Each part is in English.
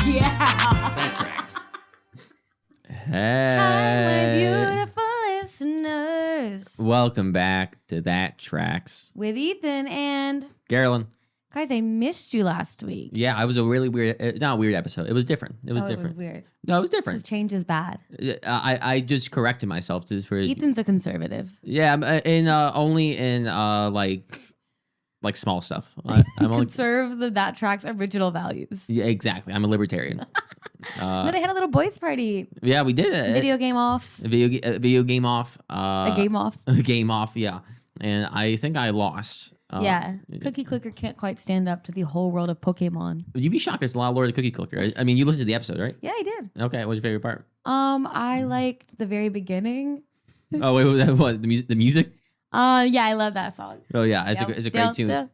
Yeah. That tracks. Hey. Hi, my beautiful listeners. Welcome back to That Tracks. With Eythen and... Carolyn. Guys, I missed you last week. Yeah, it was a really weird, not a weird episode. It was different. It was different. It was weird. No, it was different. Because change is bad. I just corrected myself for Eythen's a conservative. Yeah, only in like small stuff. I'm only Conserve the That TRACKZ original values. Yeah, exactly. I'm a libertarian. No, they had a little boys party. Yeah, we did it. Video game off. A video game off. A game off. A game off. Yeah, and I think I lost. Yeah, Cookie Clicker can't quite stand up to the whole world of Pokemon. You'd be shocked. There's a lot of lore to Cookie Clicker. I mean, you listened to the episode, right? Yeah, I did. Okay, what's your favorite part? I liked the very beginning. Oh wait, what? The music? Yeah, I love that song. Oh yeah, it's a great tune.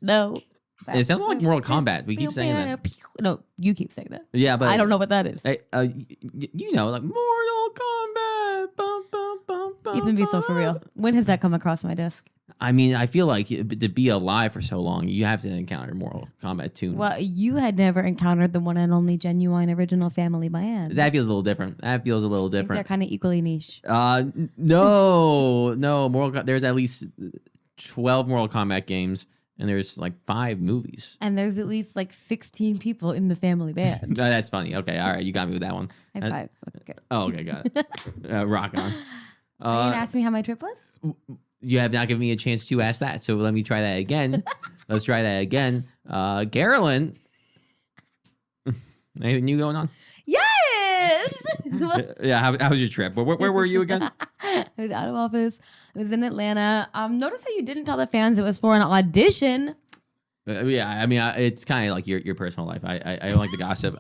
No. It sounds like Mortal Kombat. We keep saying that. No, you keep saying that. Yeah, but I don't know what that is. You know, like Mortal Kombat. Bum, bum, bum, bum, Eythen, be so for real. When has that come across my desk? I mean, I feel like to be alive for so long, you have to encounter Mortal Kombat tune. Well, you had never encountered the one and only genuine original family band. That feels a little different. They're kind of equally niche. No. There's at least 12 Mortal Kombat games, and there's like 5 movies. And there's at least like 16 people in the family band. No, that's funny. Okay, all right, you got me with that one. High five. Okay. Oh, okay, got it. Rock on. Are you gonna ask me how my trip was? You have not given me a chance to ask that, so let me try that again. Let's try that again. Carolyn, anything new going on? Yes. Yeah, how was your trip? Where were you again? I was out of office. I was in Atlanta. Notice how you didn't tell the fans it was for an audition. Yeah, I mean, it's kind of like your personal life. I don't like the gossip.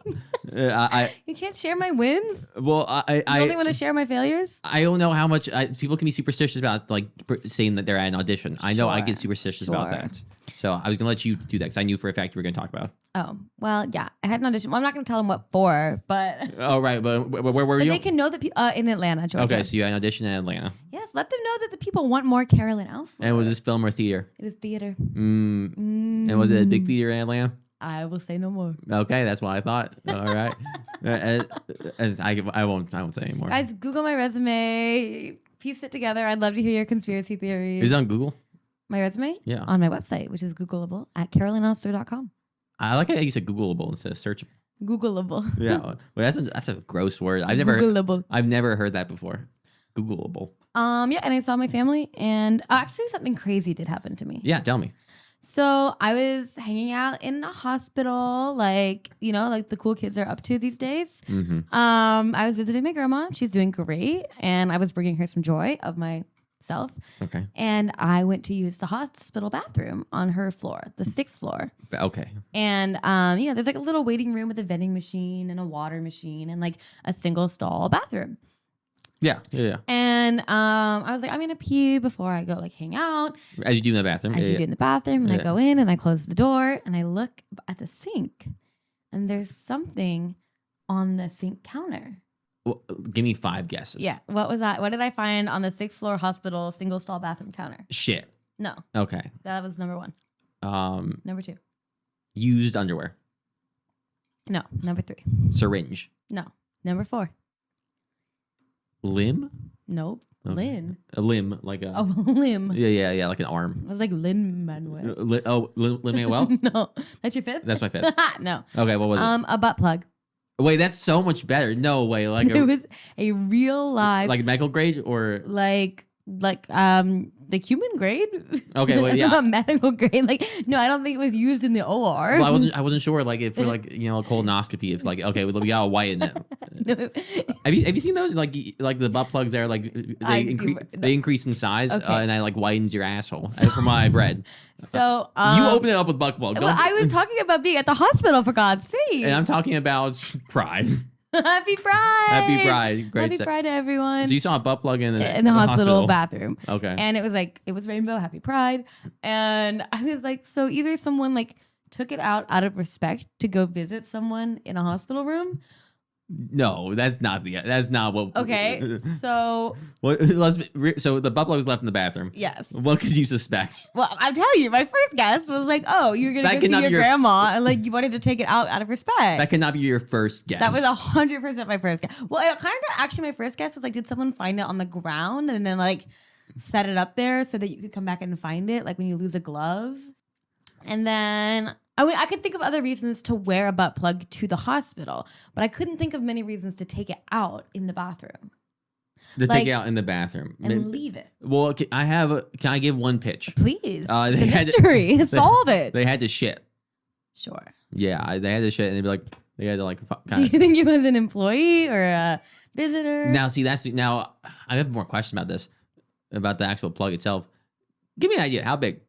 You can't share my wins. Well, You only want to share my failures. I don't know how much people can be superstitious about like saying that they're at an audition. I know I get superstitious about that. So I was gonna let you do that because I knew for a fact you were gonna talk about. Oh well, yeah, I had an audition. Well, I'm not gonna tell them what for, but oh right, but where were you? They can know that in Atlanta, Georgia. Okay, so you had an audition in Atlanta. Yes, let them know that the people want more Carolyn Else. And was this film or theater? It was theater. And was it a big theater in Atlanta? I will say no more. Okay, that's what I thought. All right, I won't say anymore. Guys, Google my resume, piece it together. I'd love to hear your conspiracy theories. Is it on Google? My resume? Yeah. On my website, which is Googleable at CarolynOster.com. I like how you said Googleable instead of searchable. Googleable. Yeah, well, that's a gross word. I've never heard that before. Googleable. Yeah, and I saw my family, and actually something crazy did happen to me. Yeah, tell me. So I was hanging out in a hospital, like the cool kids are up to these days. Mm-hmm. I was visiting my grandma. She's doing great, and I was bringing her some joy of myself. Okay. And I went to use the hospital bathroom on her floor, the 6th floor. Okay. And there's like a little waiting room with a vending machine and a water machine and like a single stall bathroom. Yeah. And I was like, I'm gonna pee before I go like hang out. As you do in the bathroom. As you do in the bathroom, and I go in and I close the door and I look at the sink, and there's something on the sink counter. Well, give me 5 guesses. Yeah. What was that? What did I find on the 6th floor hospital single stall bathroom counter? Shit. No. Okay. That was number 1. Number 2. Used underwear. No. Number 3. Syringe. No. Number 4. Limb? Nope. Okay. Lynn. A limb, like a... Oh, limb. Yeah, like an arm. I was like Lynn Manuel. Lin Manuel? No. That's your 5th? That's my 5th. No. Okay, what was it? A butt plug. Wait, that's so much better. No way. Like It was a real live... Like medical grade or... Like the human grade. Okay, well, yeah. Not medical grade. Like, no, I don't think it was used in the OR. Well, I wasn't sure. Like, if for like a colonoscopy, if like okay, we got a white in it. No. Have you seen those like the butt plugs there? Like they increase in size and that like whitens your asshole. From what I've read. So you open it up with butt plug. Well, I was talking about being at the hospital for God's sake. And I'm talking about pride. Happy Pride! Happy Pride! Great. Happy Pride to everyone. So you saw a butt plug in the hospital bathroom. Okay. And it was rainbow, Happy Pride. And I was like, so either someone like took it out of respect to go visit someone in a hospital room, No, that's not what. Okay, so so the butt plug was left in the bathroom. yes. What could you suspect? Well, I'm telling you, my first guess was like, oh, you're gonna go see your grandma, and like you wanted to take it out of respect. That cannot be your first guess. That was 100% my first guess. Well, it kind of actually my first guess was like, did someone find it on the ground and then like set it up there so that you could come back and find it, like when you lose a glove? And then I could think of other reasons to wear a butt plug to the hospital, but I couldn't think of many reasons to take it out in the bathroom. Take it out in the bathroom and leave it. Well, can I give one pitch? Please. It's a mystery. Solve it. They had to shit. Sure. Yeah, they had to shit, and they'd be like, they had to like. Do you think it was an employee or a visitor? Now, see, I have more questions about this, about the actual plug itself. Give me an idea. How big?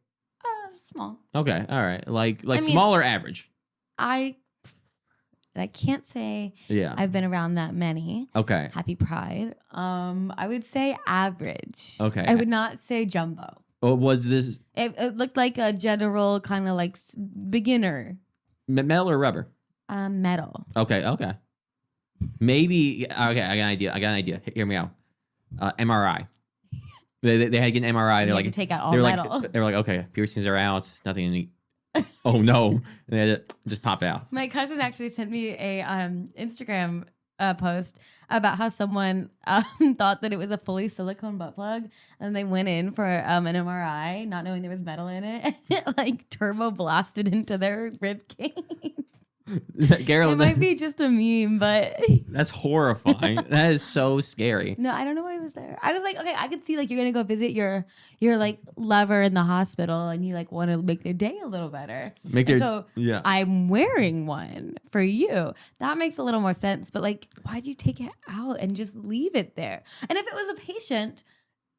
Small. Okay, all right. Like small or average? I can't say I've been around that many. Okay. Happy Pride. I would say average. Okay. I would not say jumbo. Was this? It looked like a general kind of like beginner. Metal or rubber? Metal. Okay. Maybe. Okay, I got an idea. Hear me out. MRI. They had to get an MRI. They're like, to take out all metal. They were like, okay, piercings are out. Nothing to eat. Oh no! And they had to just pop out. My cousin actually sent me a Instagram post about how someone thought that it was a fully silicone butt plug, and they went in for an MRI, not knowing there was metal in it, and it like turbo blasted into their rib cage. Carolyn, it might be just a meme, but that's horrifying. That is so scary. No, I don't know why it was there. I was like, okay, I could see like you're gonna go visit your like lover in the hospital, and you like want to make their day a little better. I'm wearing one for you. That makes a little more sense. But like, why'd you take it out and just leave it there? And if it was a patient,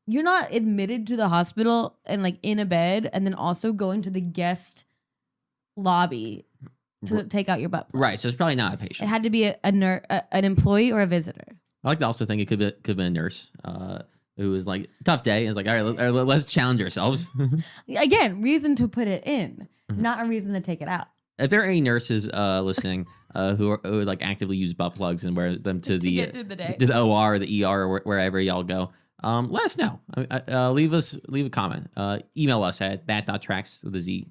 you're not admitted to the hospital and like in a bed, and then also going to the guest lobby to take out your butt plug. Right, so it's probably not a patient. It had to be an employee or a visitor. I like to also think it could have been a nurse who was like, tough day. It was like, all right, let's challenge ourselves. Again, reason to put it in, not a reason to take it out. If there are any nurses listening who like actively use butt plugs and wear them to get through the day, to the OR or the ER or wherever y'all go, let us know. Leave a comment. Email us at that.tracks with a Z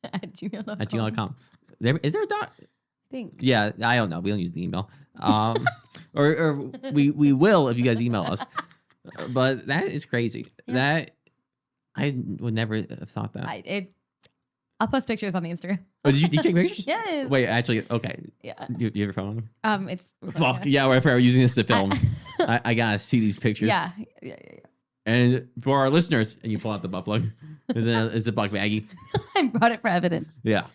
at gmail.com. At gmail.com. Is there a dot? I think. Yeah, I don't know. We don't use the email. Or we will if you guys email us. But that is crazy. Yeah. That I would never have thought that. I'll post pictures on the Instagram. Oh, did you take pictures? Yes. Wait, actually, okay. Yeah. Do you have your phone? It's fuck yeah. If I were using this to film, I gotta see these pictures. Yeah. And for our listeners, and you pull out the butt plug, it's a buck baggie. I brought it for evidence. Yeah.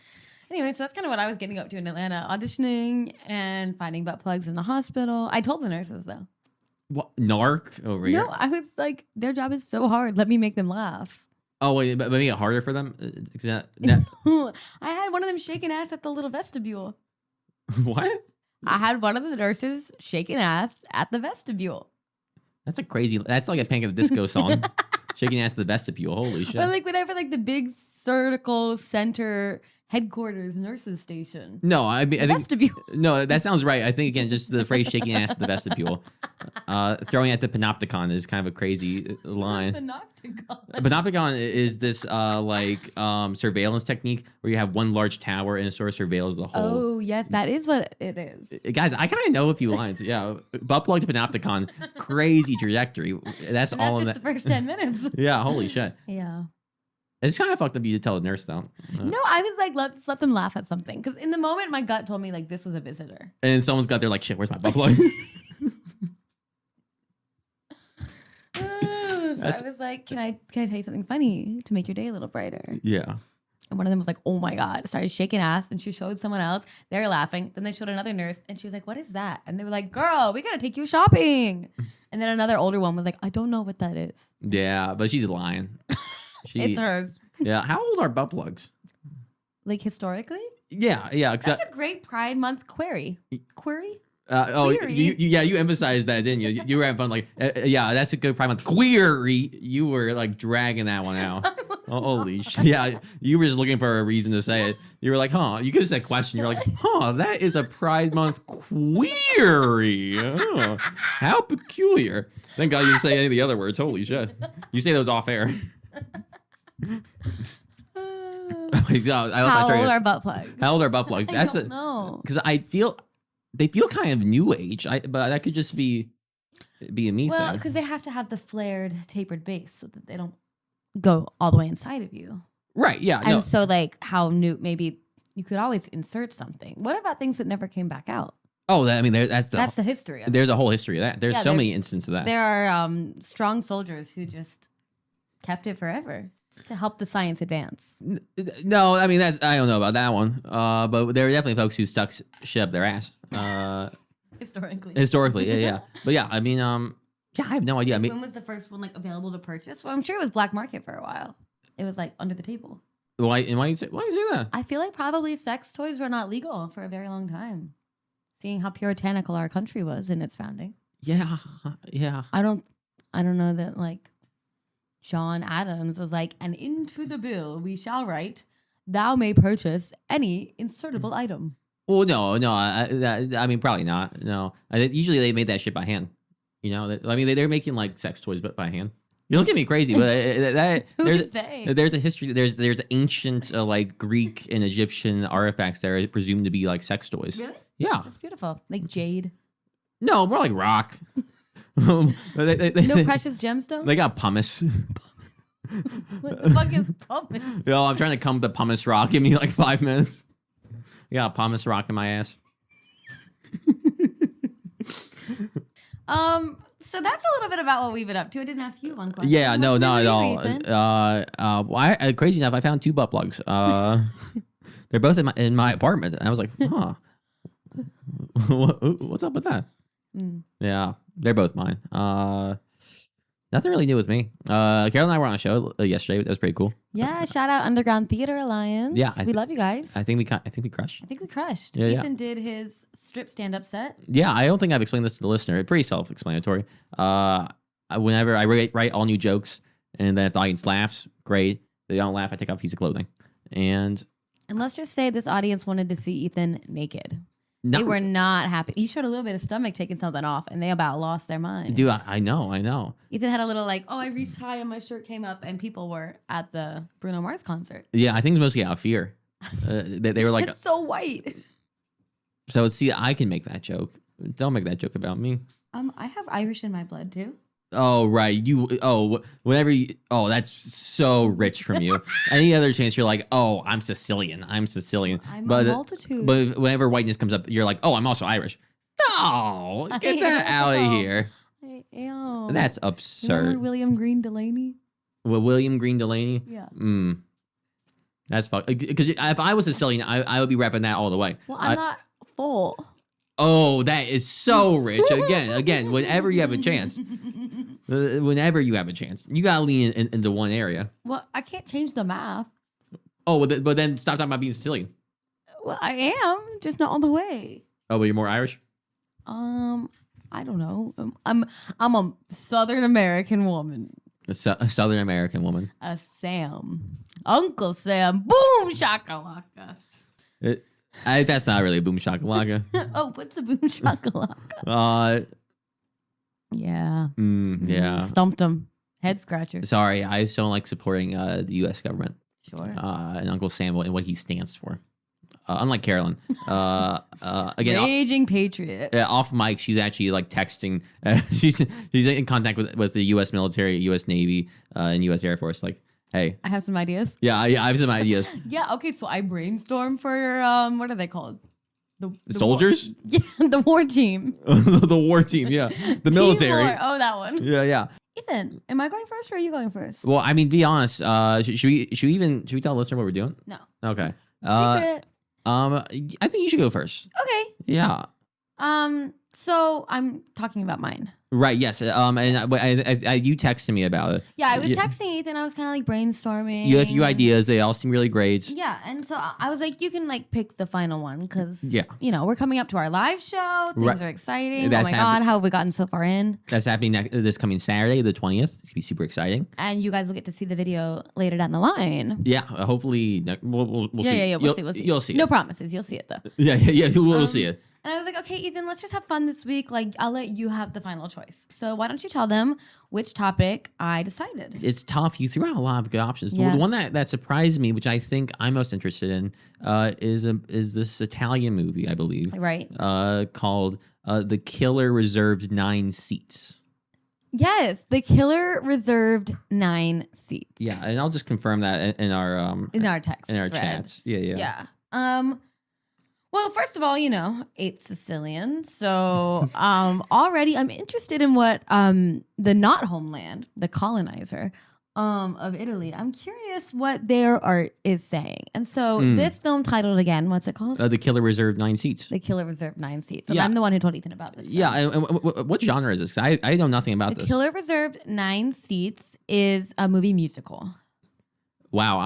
Anyway, so that's kind of what I was getting up to in Atlanta, auditioning and finding butt plugs in the hospital. I told the nurses though. What, narc over here? No, I was like, their job is so hard. Let me make them laugh. Oh wait, but make it harder for them? I had one of them shaking ass at the little vestibule. What? I had one of the nurses shaking ass at the vestibule. That's like a Panic at the Disco song. Shaking ass at the vestibule. Holy shit. Or like whenever like the big surgical center headquarters nurses station. No, I mean, vestibule. No, that sounds right. I think again, just the phrase "shaking ass at the vestibule," throwing at the panopticon is kind of a crazy line. Panopticon is this surveillance technique where you have one large tower and it sort of surveils the whole. Oh yes, that is what it is. Guys, I kind of know a few lines. Yeah, butt plug to panopticon, crazy trajectory. That's all of that. The first 10 minutes. Yeah, holy shit. Yeah. It's kind of fucked up you to tell a nurse though. No, I was like, let's let them laugh at something. Because in the moment, my gut told me like this was a visitor. And someone's got there like, shit, where's my butt plug? So I was like, can I tell you something funny to make your day a little brighter? Yeah. And one of them was like, oh my God, started shaking ass. And she showed someone else. They're laughing. Then they showed another nurse. And she was like, what is that? And they were like, girl, we got to take you shopping. And then another older one was like, I don't know what that is. Yeah, but she's lying. It's hers. Yeah. How old are butt plugs? Like historically? Yeah. That's a great Pride Month query. Query? You emphasized that, didn't you? You were having fun. Like, yeah, that's a good Pride Month query. You were like dragging that one out. Oh, holy shit. Yeah, you were just looking for a reason to say it. You were like, huh. You could have said question. You're like, huh, that is a Pride Month query. Oh, how peculiar. Thank God you didn't say any of the other words. Holy shit. You say those off air. How old are butt plugs? How old are butt plugs? I don't know. Because they feel kind of new age. But that could just be a me thing. Well, because they have to have the flared, tapered base so that they don't go all the way inside of you. Right, yeah. And so, like, how new, maybe you could always insert something. What about things that never came back out? Oh, that's the history of it. There's a whole history of that. There's so many instances of that. There are strong soldiers who just kept it forever to help the science advance. No, I mean, I don't know about that one. But there are definitely folks who stuck shit up their ass. Historically, yeah. But yeah, I mean, yeah, I have no idea. I mean, when was the first one like available to purchase? Well, I'm sure it was black market for a while. It was like under the table. Why do you say that? I feel like probably sex toys were not legal for a very long time, seeing how puritanical our country was in its founding. Yeah. I don't know that like John Adams was like, and into the bill we shall write, thou may purchase any insertable item. Well, no. I mean, probably not. No, usually they made that shit by hand. You know, I mean, they're making like sex toys, but by hand. You look at me crazy, but there's a history. There's ancient like Greek and Egyptian artifacts that are presumed to be like sex toys. Really? Yeah, that's beautiful. Like jade. No, more like rock. No precious gemstones. They got pumice. What the fuck is pumice? Yo, I'm trying to come to pumice rock. Give me like 5 minutes. Yeah, pumice rock in my ass. So that's a little bit about what we've been up to. I didn't ask you one question. Yeah, no, not at all. Well, crazy enough, I found 2 butt plugs. They're both in my apartment, and I was like, huh, what's up with that? Yeah, they're both mine. Nothing really new with me. Carol and I were on a show yesterday. That was pretty cool. Yeah, shout out Underground Theater Alliance. Yeah, we love you guys. I think we crushed. Yeah, Eythen did his strip stand-up set. Yeah, I don't think I've explained this to the listener. It's pretty self-explanatory. Whenever I write all new jokes, and then if the audience laughs, great. If they don't laugh, I take off a piece of clothing. And let's just say this audience wanted to see Eythen naked. They were not happy. You showed a little bit of stomach taking something off, and they about lost their minds. Dude, I know. Eythen had a little like, I reached high and my shirt came up, and people were at the Bruno Mars concert. Yeah, I think mostly out of fear. They were like, it's so white. So see, I can make that joke. Don't make that joke about me. I have Irish in my blood too. Oh, right. That's so rich from you. Any other chance you're like, oh, I'm Sicilian. I'm a multitude. But whenever whiteness comes up, you're like, oh, I'm also Irish. No, get that out of here. I am. That's absurd. Remember William Green Delaney? Well, William Green Delaney? Yeah. That's fucked. Because if I was Sicilian, I would be repping that all the way. Well, I'm not full. Oh, that is so rich. Again, whenever you have a chance. You gotta lean into one area. Well, I can't change the math. Oh, but then stop talking about being Sicilian. Well, I am, just not all the way. Oh, but you're more Irish? I don't know. I'm a Southern American woman. A Southern American woman. A Sam. Uncle Sam. Boom shakalaka. That's not really a boom shakalaka. Oh, what's a boom shakalaka? Yeah. Stumped him. Head scratcher. Sorry, I just don't like supporting the U.S. government. Sure. And Uncle Sam and what he stands for. Unlike Carolyn. Again, raging patriot. Off mic, she's actually like texting. She's in contact with the U.S. military, U.S. Navy, and U.S. Air Force. Like, hey, I have some ideas. Yeah, I have some ideas. Yeah. Okay. So I brainstormed for what are they called? The soldiers? Yeah, the war team. The war team. Yeah, the military. War. Oh, that one. Yeah. Eythen, am I going first or are you going first? Well, I mean, be honest. Should we tell the listener what we're doing? No. Okay. Secret. I think you should go first. Okay. Yeah. So I'm talking about mine. Right. Yes. And you texted me about it. Yeah, I was texting Eythen. I was kind of like brainstorming. You had a few ideas. They all seem really great. Yeah, and so I was like, you can like pick the final one because we're coming up to our live show. Things are exciting. God, how have we gotten so far in? That's happening this coming Saturday, the 20th. It's gonna be super exciting. And you guys will get to see the video later down the line. Yeah. Hopefully, we'll see. Yeah. We'll see. You'll see. No promises. You'll see it though. Yeah. We'll see it. And I was like, okay, Eythen, let's just have fun this week. Like, I'll let you have the final choice. So why don't you tell them which topic I decided? It's tough. You threw out a lot of good options. Yes. The one that surprised me, which I think I'm most interested in, is this Italian movie, I believe. Right. Called The Killer Reserved 9 Seats. Yes, The Killer reserved 9 seats. Yeah, and I'll just confirm that in our text. In our thread. chats. Yeah. Well, first of all, 8 Sicilian. So already I'm interested in what the not homeland, the colonizer of Italy. I'm curious what their art is saying. And so this film titled again, what's it called? The Killer Reserved 9 Seats. The Killer Reserved 9 Seats. And I'm the one who told Eythen about this film. Yeah. And what genre is this? I know nothing about this. The Killer Reserved 9 Seats is a movie musical. Wow.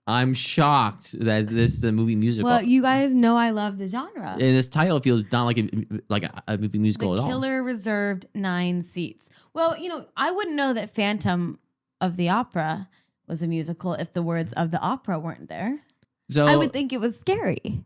I'm shocked that this is a movie musical. Well, you guys know I love the genre. And this title feels not like a movie musical at all. The Killer Reserved 9 Seats. Well, I wouldn't know that Phantom of the Opera was a musical if the words of the opera weren't there. So I would think it was scary.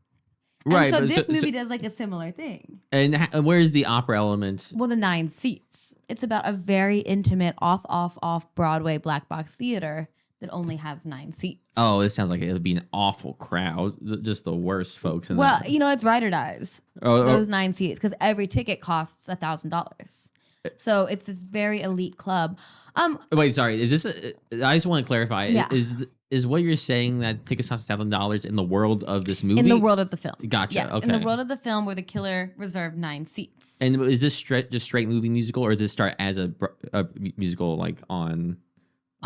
Right. And so this movie does like a similar thing. And where's the opera element? Well, the 9 seats. It's about a very intimate off Broadway black box theater that only has 9 seats. Oh, it sounds like it would be an awful crowd. Just the worst folks in there. Well, it's ride or dies. Those 9 seats, because every ticket costs $1,000. So it's this very elite club. Wait, sorry. Is this? I just want to clarify. Yeah. Is what you're saying that tickets cost $1,000 in the world of this movie? In the world of the film. Gotcha. Yes, okay. In the world of the film where the Killer reserved 9 seats. And is this just straight movie musical, or does this start as a musical like on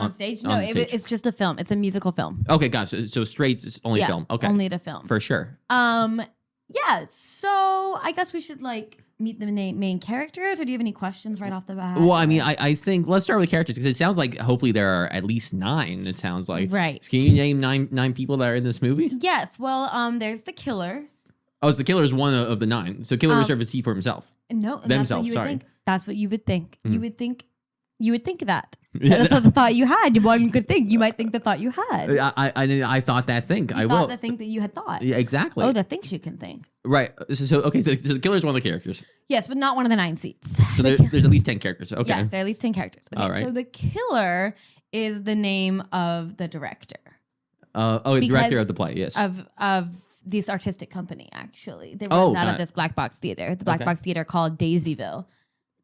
stage? No, it's just a film. It's a musical film. Okay, gotcha. So straight is only film. Okay, only the film for sure. Yeah. So I guess we should meet the main characters, or do you have any questions right off the bat? Well, I mean, I think let's start with characters because it sounds like hopefully there are at least 9. It sounds like right. Can you name nine people that are in this movie? Yes. Well, there's the killer. Oh, so the killer is one of the 9. So killer reserved a seat for himself. No, themselves. Sorry. That's what you would think. Mm-hmm. You would think that. That's the thought you had. One could think. You might think the thought you had. I thought that think. You thought the thing that you had thought. Yeah, exactly. Oh, the things you can think. Right. So the killer is one of the characters. Yes, but not one of the 9 seats. So there's at least 10 characters. Okay. Yes, there are at least 10 characters. Okay, all right. So the killer is the name of the director. Director of the play. Yes. Of this artistic company, actually. They runs out of this black box theater. The black box theater called Daisyville.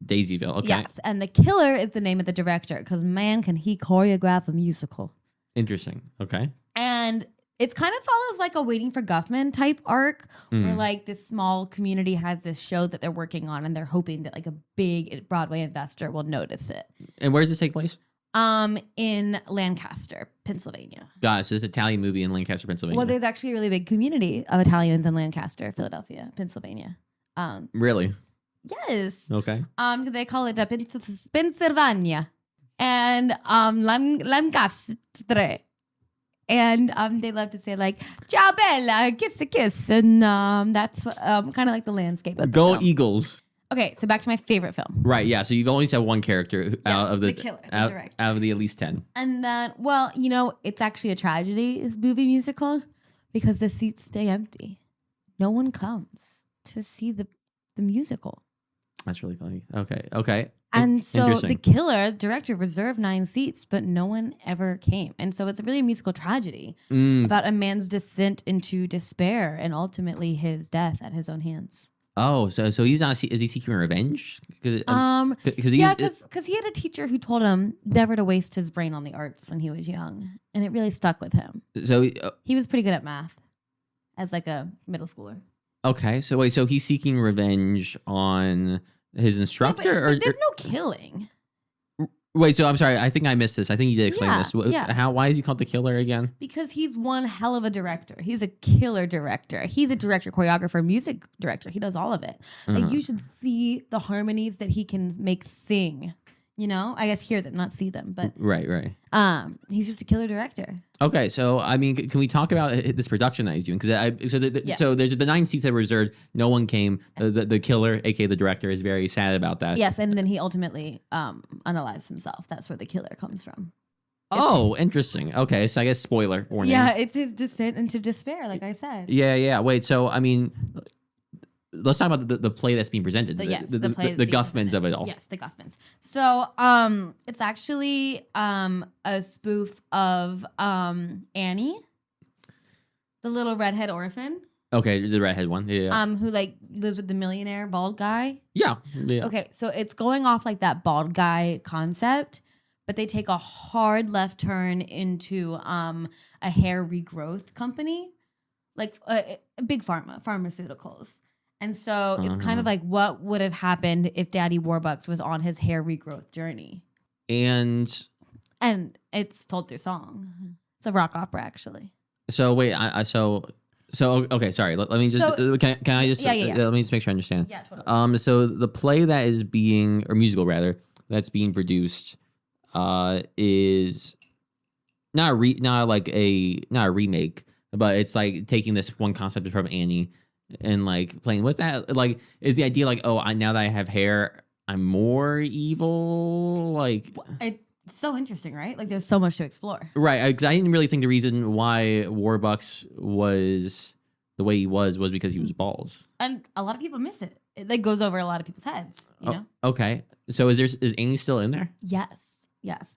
Okay. Yes, and the killer is the name of the director because man, can he choreograph a musical. Interesting. Okay. And it's kind of follows like a Waiting for Guffman type arc where this small community has this show that they're working on and they're hoping that a big Broadway investor will notice it. And where does this take place? In Lancaster, Pennsylvania. Got it. So it's an Italian movie in Lancaster, Pennsylvania. Well, there's actually a really big community of Italians in Lancaster, Philadelphia, Pennsylvania. Really? Yes. Okay. They call it Pennsylvania and Lancaster. And they love to say "Ciao Bella, kiss a kiss," and that's kind of like the landscape of the Go film. Eagles. Okay, so back to my favorite film. Right, yeah. So you've only said one character out of the killer, the director. Out of the at least 10. And then, it's actually a tragedy movie musical because the seats stay empty. No one comes to see the musical. That's really funny. Okay. And so the killer director reserved 9 seats, but no one ever came. And so it's really a musical tragedy about a man's descent into despair and ultimately his death at his own hands. Oh, so he's not. Is he seeking revenge? Because he had a teacher who told him never to waste his brain on the arts when he was young, and it really stuck with him. So he was pretty good at math as a middle schooler. Okay, so wait, so he's seeking revenge on his instructor, but there's no killing. Wait, so I'm sorry. I think I missed this. I think you did explain this. Yeah. Why is he called the killer again? Because he's one hell of a director. He's a killer director. He's a director, choreographer, music director. He does all of it. Like, you should see the harmonies that he can make sing. You know, I guess hear them, not see them, but right. He's just a killer director. Okay, so I mean, can we talk about this production that he's doing? Because so there's the 9 seats that were reserved. No one came. The killer, aka the director, is very sad about that. Yes, and then he ultimately unalives himself. That's where the killer comes from. Interesting. Okay, so I guess spoiler warning. Yeah, it's his descent into despair, like I said. Yeah. Wait, so I mean, let's talk about the play that's being presented. The Guffmans of it all. Yes, the Guffmans. So it's actually a spoof of Annie, the little redhead orphan. Okay, the redhead one. Yeah. Who like lives with the millionaire bald guy. Yeah. Okay, so it's going off like that bald guy concept, but they take a hard left turn into a hair regrowth company, like big pharmaceuticals. And so it's kind of like what would have happened if Daddy Warbucks was on his hair regrowth journey. And it's told through song. It's a rock opera, actually. So wait, so okay, sorry. Let me just can I just let me just make sure I understand. Yeah, totally. So the play that is being, or musical rather, that's being produced is not a remake, but it's like taking this one concept from Annie and like playing with that. Like, is the idea like, now that I have hair, I'm more evil? Like, it's so interesting, right? Like, there's so much to explore. Right, because I didn't really think the reason why Warbucks was the way he was because he was bald. And a lot of people miss it. It like goes over a lot of people's heads, you know? Okay. So is Annie still in there? Yes.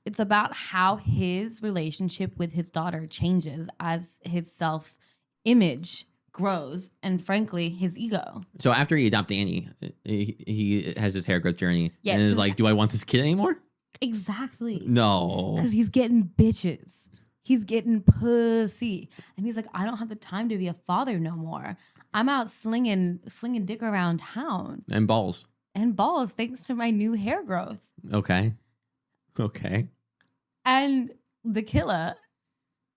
It's about how his relationship with his daughter changes as his self-image grows, and frankly, his ego. So after he adopted Annie, he has his hair growth journey, yes, and is like, do I want this kid anymore? Exactly. No. Because he's getting bitches. He's getting pussy. And he's like, I don't have the time to be a father no more. I'm out slinging dick around town. And balls. Thanks to my new hair growth. Okay. And the killer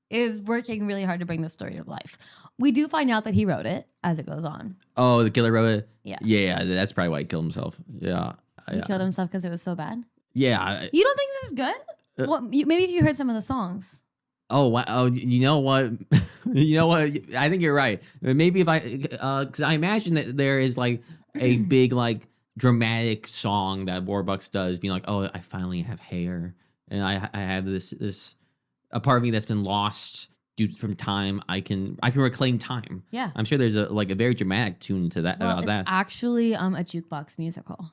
is working really hard to bring this story to life. We do find out that he wrote it as it goes on. Oh, the killer wrote it? Yeah. Yeah, that's probably why he killed himself. Yeah. He killed himself because it was so bad? Yeah. You don't think this is good? Well, maybe if you heard some of the songs. Oh, wow. Oh, you know what? I think you're right. Maybe if because I imagine that there is like a big like dramatic song that Warbucks does, being like, oh, I finally have hair, and I have this a part of me that's been lost due from time. I can reclaim time. Yeah, I'm sure there's a very dramatic tune to that. Well, it's actually a jukebox musical,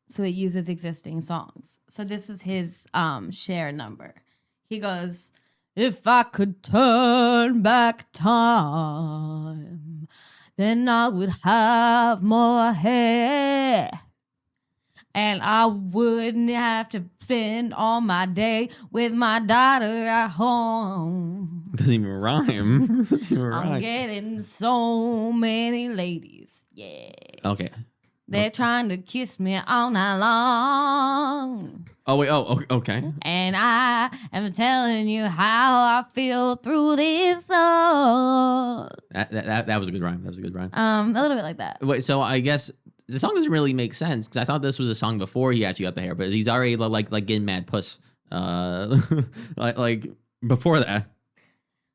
so it uses existing songs. So this is his share number. He goes, if I could turn back time, then I would have more hair. And I wouldn't have to spend all my day with my daughter at home. Doesn't even rhyme. I'm getting so many ladies. Yeah. Okay. They're trying to kiss me all night long. Oh, wait. Oh, okay. And I am telling you how I feel through this song. That was a good rhyme. A little bit like that. Wait, so I guess the song doesn't really make sense because I thought this was a song before he actually got the hair, but he's already like getting mad puss. Like before that.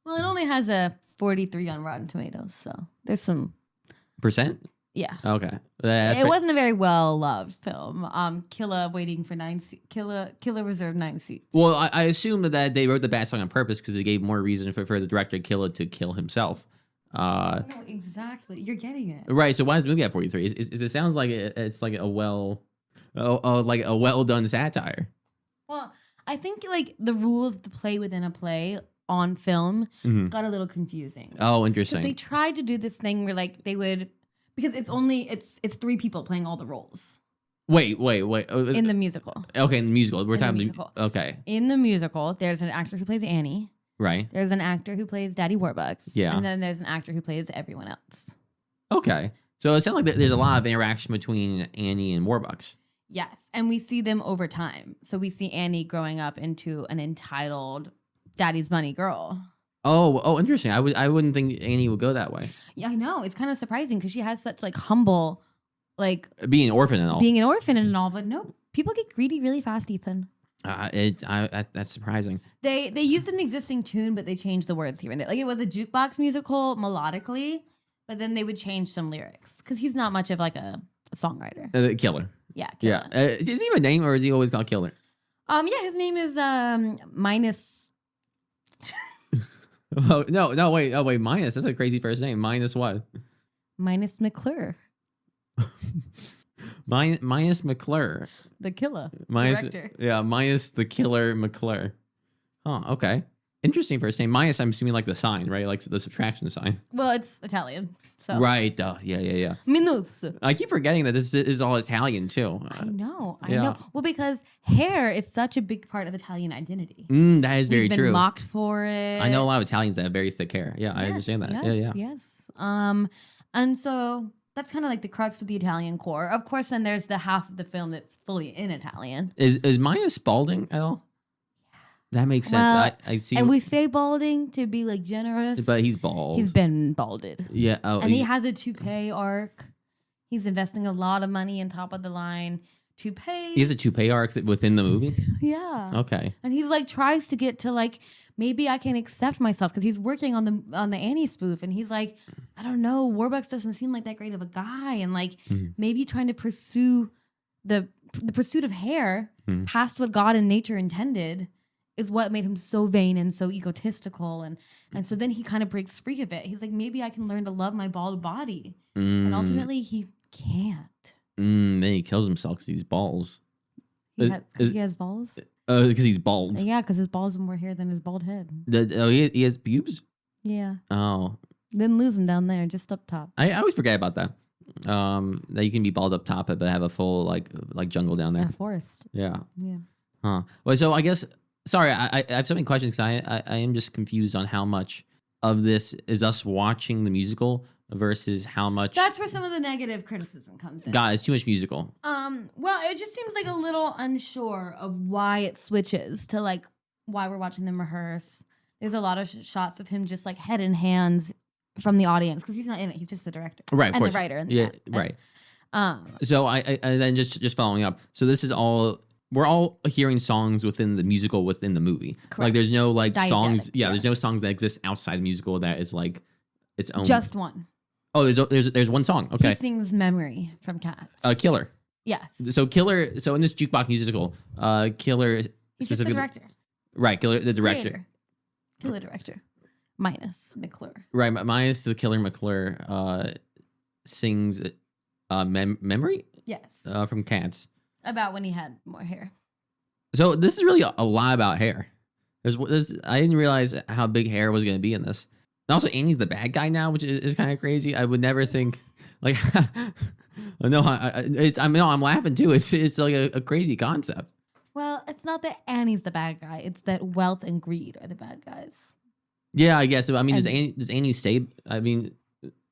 Well, it only has a 43 on Rotten Tomatoes, so there's some percent. Yeah. Okay. It wasn't a very well-loved film. Killer reserved 9 seats. Well, I assume that they wrote the bad song on purpose because it gave more reason for the director Killer to kill himself. No, exactly. You're getting it. Right. So why is the movie at 43? It sounds like it's like a well done satire. Well, I think like the rules of the play within a play on film got a little confusing. Oh, interesting. Because they tried to do this thing where like they would. Because it's 3 people playing all the roles. Wait. In the musical. Okay, in the musical. We're talking musical. Okay. In the musical, there's an actor who plays Annie. Right. There's an actor who plays Daddy Warbucks. Yeah. And then there's an actor who plays everyone else. Okay. So it sounds like there's a lot of interaction between Annie and Warbucks. Yes, and we see them over time. So we see Annie growing up into an entitled daddy's money girl. Oh, interesting. I wouldn't think Annie would go that way. Yeah, I know. It's kind of surprising because she has such like humble, like being an orphan and all. But no, people get greedy really fast, Eythen. That's surprising. They used an existing tune, but they changed the words here and there. Like it was a jukebox musical melodically, but then they would change some lyrics because he's not much of like a songwriter. Killer. Yeah. Killer. Yeah. Does he have a name or is he always called Killer? Yeah, his name is Minus. Oh no! Wait, Minus. That's a crazy first name. Minus what? Minus McClerin. Minus McClure. The killer. Minus, director. Yeah, minus the killer McClure. Huh, okay. Interesting first name. Minus, I'm assuming like the sign, right? Like the subtraction sign. Well, it's Italian. So. Right. Yeah. Minus. I keep forgetting that this is all Italian too. I know. Well, because hair is such a big part of Italian identity. That is very true. We've been mocked for it. I know a lot of Italians that have very thick hair. Yeah, I understand that. Yes. And so that's kind of like the crux of the Italian core. Of course, then there's the half of the film that's fully in Italian. Is Maya balding at all? That makes sense. Well, I see. And we say balding to be like generous. But he's bald. He's been balded. Yeah. Oh, and he has a toupee arc. He's investing a lot of money in top of the line toupees. He has a toupee arc within the movie? Yeah. Okay. And he's like tries to get to like, maybe I can accept myself because he's working on the Annie spoof. And he's like, I don't know, Warbucks doesn't seem like that great of a guy. And like maybe trying to pursue the pursuit of hair past what God and nature intended is what made him so vain and so egotistical. And so then he kind of breaks free of it. He's like, maybe I can learn to love my bald body. And ultimately he can't. Then he kills himself because he's balls. He has balls? Because he's bald. Yeah, because his balls have more hair than his bald head. He has pubes? Yeah. Oh. Didn't lose him down there, just up top. I always forget about that. That you can be bald up top but have a full like jungle down there. A forest. Yeah. Yeah. Huh. Well, so I guess... Sorry, I have so many questions because I am just confused on how much of this is us watching the musical versus how much... That's where some of the negative criticism comes in. God, it's too much musical. Well, it just seems like a little unsure of why it switches to like why we're watching them rehearse. There's a lot of shots of him just like head in hands from the audience because he's not in it. He's just the director. Right, of and course. The writer. And yeah, right. So I then just following up. So this is all... We're all hearing songs within the musical within the movie. Correct. Like there's no like diegetic, songs. Yeah, yes. There's no songs that exist outside the musical that is like its own. Just one. Oh, there's one song. Okay. He sings "Memory" from Cats. Killer. Yes. So Killer. So in this jukebox musical, Killer. He's just the director. Right, Killer, the director. Killer director. Minus McClure. Right, minus the Killer McClure sings "Memory." Yes. From Cats. About when he had more hair. So this is really a lot about hair. I didn't realize how big hair was going to be in this. And also, Annie's the bad guy now, which is kind of crazy. I would never think, like, no, I'm laughing too. It's like a crazy concept. Well, it's not that Annie's the bad guy. It's that wealth and greed are the bad guys. Yeah, I guess. I mean, does Annie stay? I mean,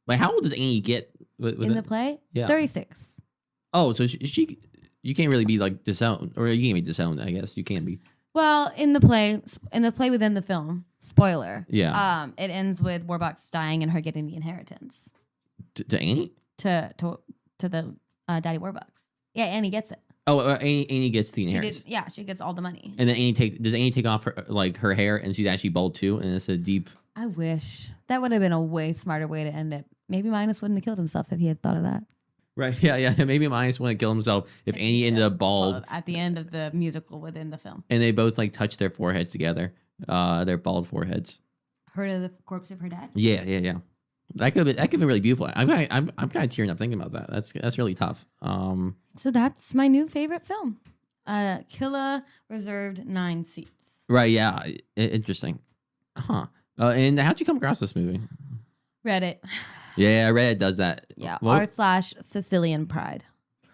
like, how old does Annie get? In the play? Yeah. 36. Oh, so she you can't really be like disowned, or you can't be disowned. I guess you can be. Well, in the play within the film, spoiler. Yeah. It ends with Warbucks dying and her getting the inheritance. To Annie? To the Daddy Warbucks. Yeah, Annie gets it. Oh, Annie gets the inheritance. She gets all the money. And then does Annie take off her hair and she's actually bald too? And it's a deep. I wish that would have been a way smarter way to end it. Maybe Minus wouldn't have killed himself if he had thought of that. Right, yeah. Maybe Minus wouldn't kill himself if Annie ended up bald. At the end of the musical within the film. And they both like touch their foreheads together. Their bald foreheads. Her to the corpse of her dad? Yeah. That could be really beautiful. I'm kind of tearing up thinking about that. That's really tough. So that's my new favorite film. Killa reserved 9 seats. Right, yeah. Interesting. Huh. And how'd you come across this movie? Reddit. Yeah, Reddit does that. Yeah, r/Sicilian Pride.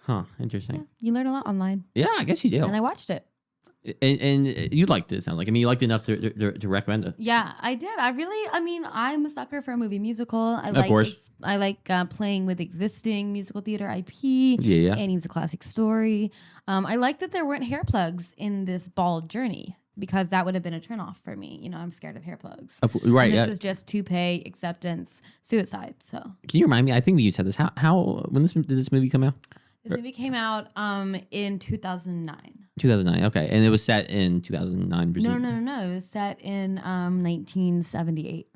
Huh, interesting. Yeah, you learn a lot online. Yeah, I guess you do. And I watched it. And you liked it, it sounds like. I mean, you liked it enough to recommend it. Yeah, I did. I'm a sucker for a movie musical. Of course. I like playing with existing musical theater IP. Yeah. Annie's a classic story. I like that there weren't hair plugs in this bald journey because that would have been a turnoff for me. You know, I'm scared of hair plugs. Right. And this was just toupee, acceptance, suicide. So can you remind me? I think you said this. How when did this movie come out? This movie came out in 2009. 2009, okay. And it was set in 2009, presumably. No. It was set in 1978.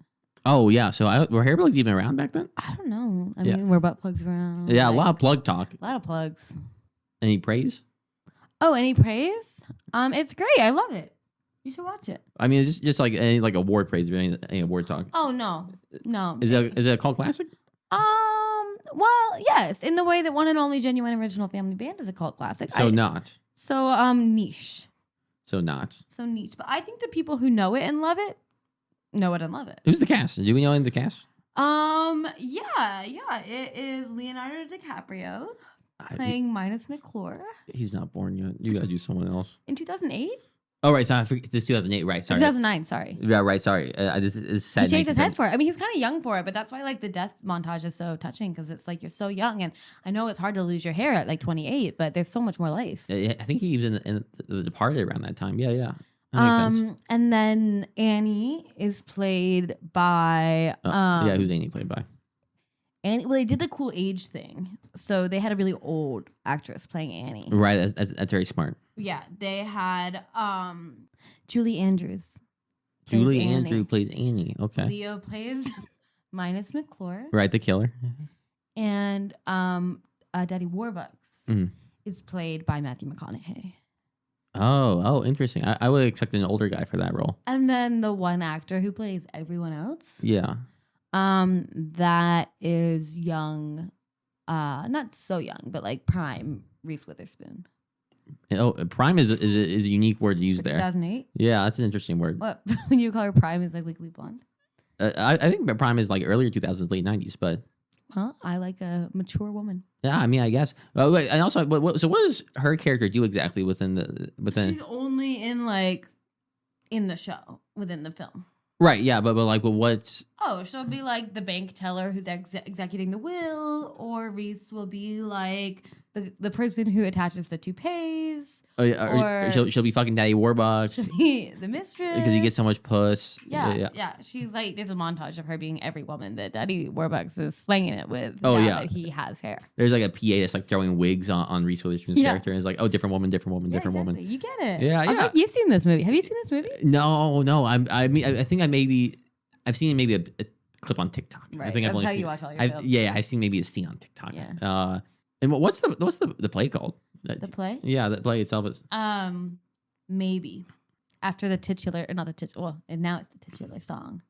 Oh, yeah. So were hair plugs even around back then? I don't know. I mean, were butt plugs around? Yeah, a lot of plug talk. A lot of plugs. Any praise? Oh, any praise? It's great. I love it. You should watch it. I mean, it's just like any like award praise, any award talk. Oh, no. Is it a cult classic? Well, yes, in the way that One and Only Genuine Original Family Band is a cult classic. So niche. So niche. But I think the people who know it and love it. Who's the cast? Do we know any of the cast? Yeah. It is Leonardo DiCaprio playing Midas McClure. He's not born yet. You gotta do someone else. In 2008? Oh, right. Sorry, it's this 2008. Right. Sorry. 2009. Sorry. Yeah. Right. Sorry. This is sad. He shaved his head for it. I mean, he's kind of young for it, but that's why like the death montage is so touching because it's like you're so young, and I know it's hard to lose your hair at like 28, but there's so much more life. I think he was in the Departed around that time. Yeah. That makes sense. And then Annie is played by. Who's Annie played by? Annie. Well, they did the cool age thing, so they had a really old actress playing Annie. Right. That's very smart. Yeah, they had Julie Andrews. Julie Andrews plays Annie. Okay. Leo plays Midas McClure. Right, the killer. And Daddy Warbucks is played by Matthew McConaughey. Oh, interesting. I would expect an older guy for that role. And then the one actor who plays everyone else. Yeah. That is young, not so young, but like prime Reese Witherspoon. Oh, prime is a unique word to use there. 2008? Yeah, that's an interesting word. What? When you call her prime is like Legally Blonde? I think prime is like earlier 2000s, late 90s, but... Well, I like a mature woman. Yeah, I mean, I guess. Wait, and also, what does her character do exactly within? She's only in the show, within the film. Right, yeah, but what? Oh, she'll be like the bank teller who's executing the will, or Reese will be like the person who attaches the toupees. Oh, yeah, or she'll be fucking Daddy Warbucks. She'll be the mistress because he gets so much puss. Yeah. She's like, there's a montage of her being every woman that Daddy Warbucks is slanging it with. Oh, now that he has hair. There's like a PA that's like throwing wigs on Reese Witherspoon's character, and it's like, oh, different woman. Exactly. You get it. Yeah. I was like, you've seen this movie. Have you seen this movie? No. I think I've seen maybe a clip on TikTok. Right. I think That's how you watch all your films. Yeah, I've seen maybe a scene on TikTok. Yeah. And what's the play called? The play? Yeah, the play itself is. Maybe after the titular, or not the titular. Well, and now it's the titular song.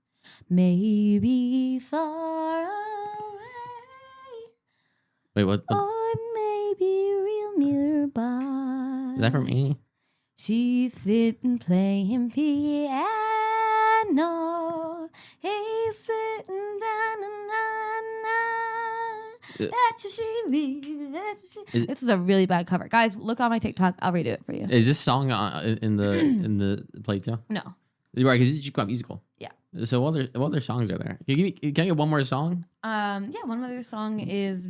Maybe far away. Wait, what? Or maybe real nearby. Is that from Annie? She's sitting playing piano. He's sitting down This is a really bad cover. Guys, look on my TikTok. I'll redo it for you. Is this song in the play too? No. Right, because it's a musical. Yeah. So what other songs are there? Can I get one more song? Yeah, one other song is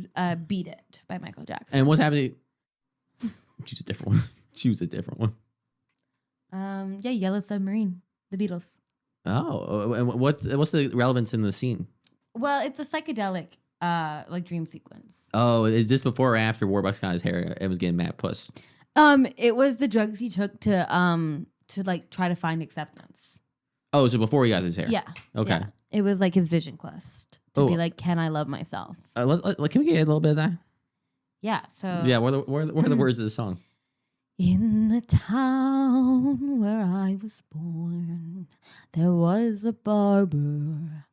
Beat It by Michael Jackson. And what's happening? Choose a different one. Yeah, Yellow Submarine, the Beatles. Oh, and what's the relevance in the scene? Well, it's a psychedelic like dream sequence. Oh, is this before or after Warbucks got his hair and was getting mad puss? It was the drugs he took to like try to find acceptance. Oh, so before he got his hair? Yeah. Okay. Yeah. It was like his vision quest to be like, can I love myself? Can we get a little bit of that? Yeah. So. Yeah. What are the words of the song? In the town where I was born, there was a barber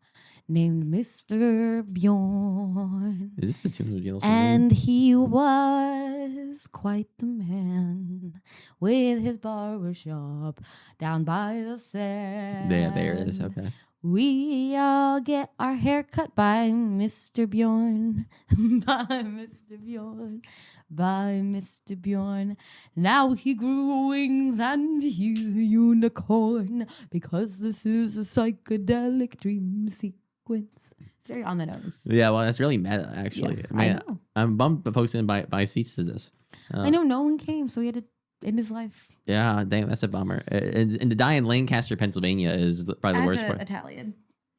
named Mr. Bjorn. Is this the tune of the Beatles? And he was quite the man with his barber shop down by the sand. Yeah, there it is. Okay. We all get our hair cut by Mr. Bjorn. By Mr. Bjorn. By Mr. Bjorn. Now he grew wings and he's a unicorn. Because this is a psychedelic dream sequence. It's very on the nose. Yeah, well, that's really meta, actually. Yeah, I know. I'm bummed posting by seats to this. I know no one came, so we had to end his life. Yeah, damn, that's a bummer. And to die in Lancaster, Pennsylvania is probably the worst part. Italian.